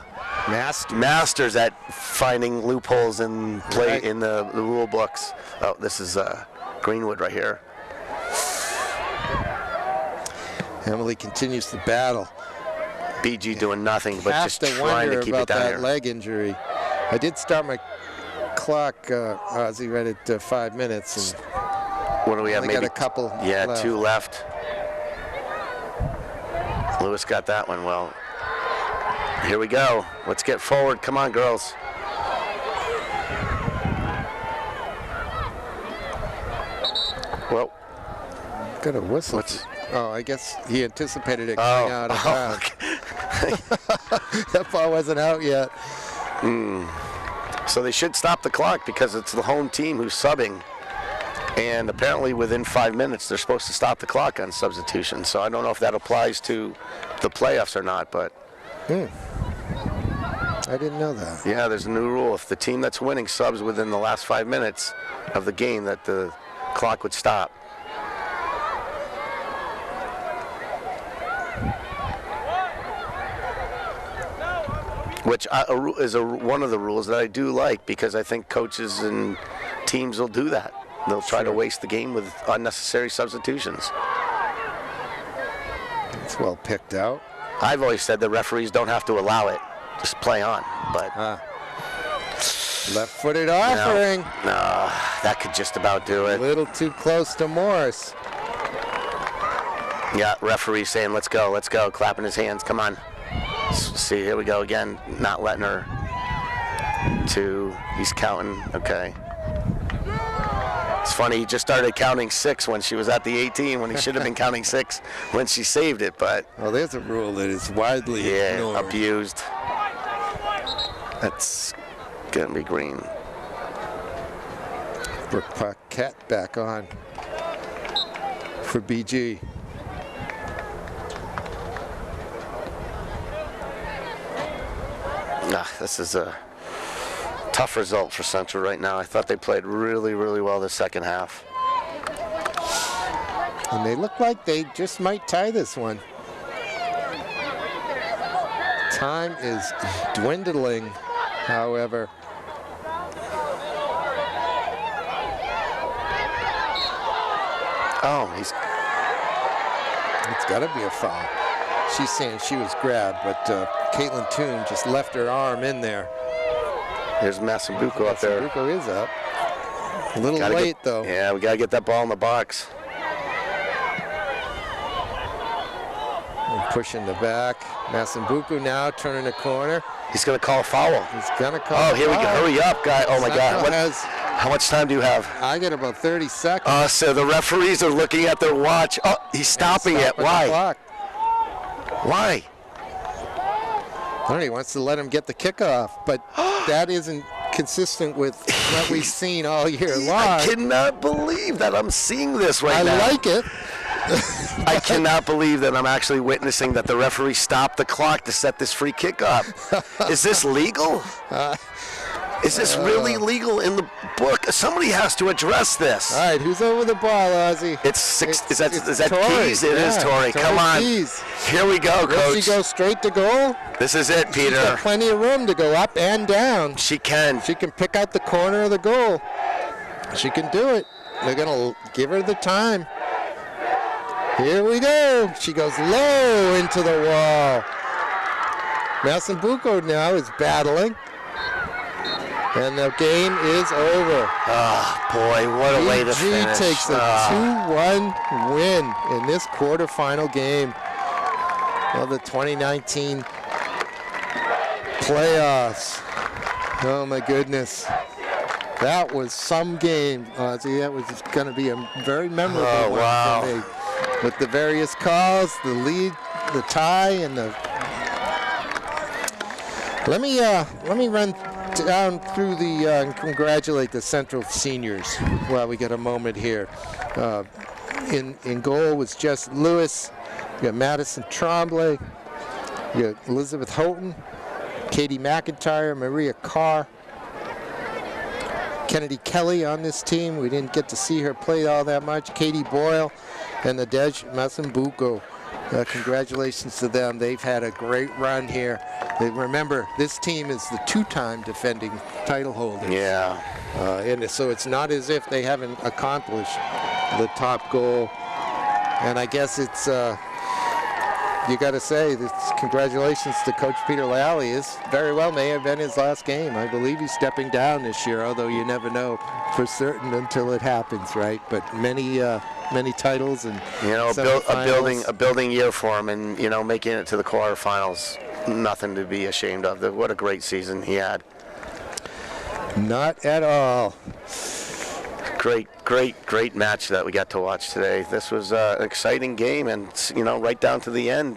masters at finding loopholes in in the rule books. Oh, this is Greenwood right here. Emily continues the battle. BG doing nothing but just trying to keep it down here. That leg injury. I did start my clock, Ozzy, right at 5 minutes. And what do we have? Maybe got a couple. Yeah, left. 2 left. Lewis got that one. Well, here we go. Let's get forward. Come on, girls. Well, got a whistle. Oh, I guess he anticipated it coming out of bounds. Okay. That ball wasn't out yet. So they should stop the clock because it's the home team who's subbing. And apparently within 5 minutes, they're supposed to stop the clock on substitution. So I don't know if that applies to the playoffs or not, but. I didn't know that. Yeah, there's a new rule. If the team that's winning subs within the last 5 minutes of the game, that the clock would stop. Which is one of the rules that I do like, because I think coaches and teams will do that. They'll try to waste the game with unnecessary substitutions. It's well picked out. I've always said the referees don't have to allow it. Just play on. But left-footed offering. No, that could just about do it. A little too close to Morris. Yeah, referee saying, let's go, clapping his hands. Come on. See, here we go again. Not letting her to. He's counting. Okay. It's funny, he just started counting 6 when she was at the 18, when he should have been counting 6 when she saved it, but. Well, there's a rule that is widely ignored. Abused. That's going to be green. Brooke Paquette back on for BG. This is a tough result for Central right now. I thought they played really, really well the second half. And they look like they just might tie this one. Time is dwindling, however. Oh, It's got to be a foul. She's saying she was grabbed, but Caitlin Toon just left her arm in there. There's Massambuco up there. Massambuco is up. A little late, though. Yeah, we got to get that ball in the box. And pushing the back. Massambuco now turning the corner. He's going to call a foul. He's going to call a foul. Here we go. Hurry up, guy. Oh, my God. How much time do you have? I get about 30 seconds. So the referees are looking at their watch. Oh, he's stopping it. Why? Why? I don't know. He wants to let him get the kickoff, but that isn't consistent with what we've seen all year long. I cannot believe that I'm seeing this right now. I like it. I cannot believe that I'm actually witnessing that the referee stopped the clock to set this free kick up. Is this legal? Is this really legal in the book? Somebody has to address this. All right, who's over the ball, Ozzy? Is that Tori. Pease? It is Tori. Come on. Pease. Here we go, Coach. Does she go straight to goal? This is it, Peter. She's got plenty of room to go up and down. She can. She can pick out the corner of the goal. She can do it. They're going to give her the time. Here we go. She goes low into the wall. Massambuco now is battling. And the game is over. Oh, boy, what a way to finish. BG takes a 2-1 win in this quarterfinal game of the 2019 playoffs. Oh, my goodness. That was some game, Ozzy. That was going to be a very memorable one for me. With the various calls, the lead, the tie, and the... Let me run down through the and congratulate the Central seniors while we get a moment here. In goal was Jess Lewis. You got Madison Tremblay. You got Elizabeth Houghton, Katie McIntyre, Maria Carr, Kennedy Kelly on this team. We didn't get to see her play all that much. Katie Boyle and Nadej Massambuco. Congratulations to them. They've had a great run here. Remember, this team is the two-time defending title holders. Yeah. And so it's not as if they haven't accomplished the top goal. And I guess it's, you got to say, this, congratulations to Coach Peter Lally. This very well may have been his last game. I believe he's stepping down this year, although you never know for certain until it happens, right? But many titles and a building year for him, and making it to the quarterfinals, nothing to be ashamed of. What a great season he had. Not at all. Great match that we got to watch today. This was an exciting game, and right down to the end.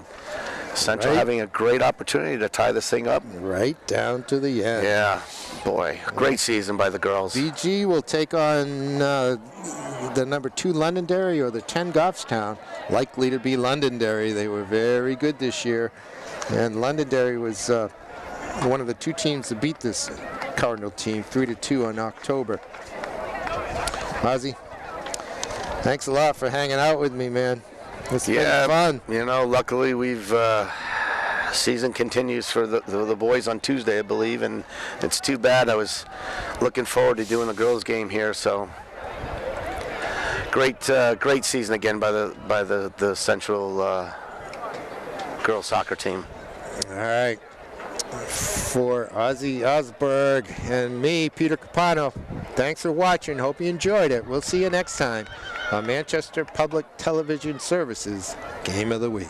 Central having a great opportunity to tie this thing up. Right down to the end. Yeah, boy, great season by the girls. BG will take on the number 2 Londonderry or the 10 Goffstown. Likely to be Londonderry. They were very good this year, and Londonderry was one of the 2 teams to beat this Cardinal team 3-2 on October. Ozzy, thanks a lot for hanging out with me, man. It's been fun. Luckily we've season continues for the boys on Tuesday, I believe, and it's too bad. I was looking forward to doing the girls game here. So great season again by the Central girls soccer team. All right. For Ozzy Osberg and me, Peter Capano, thanks for watching. Hope you enjoyed it. We'll see you next time on Manchester Public Television Services Game of the Week.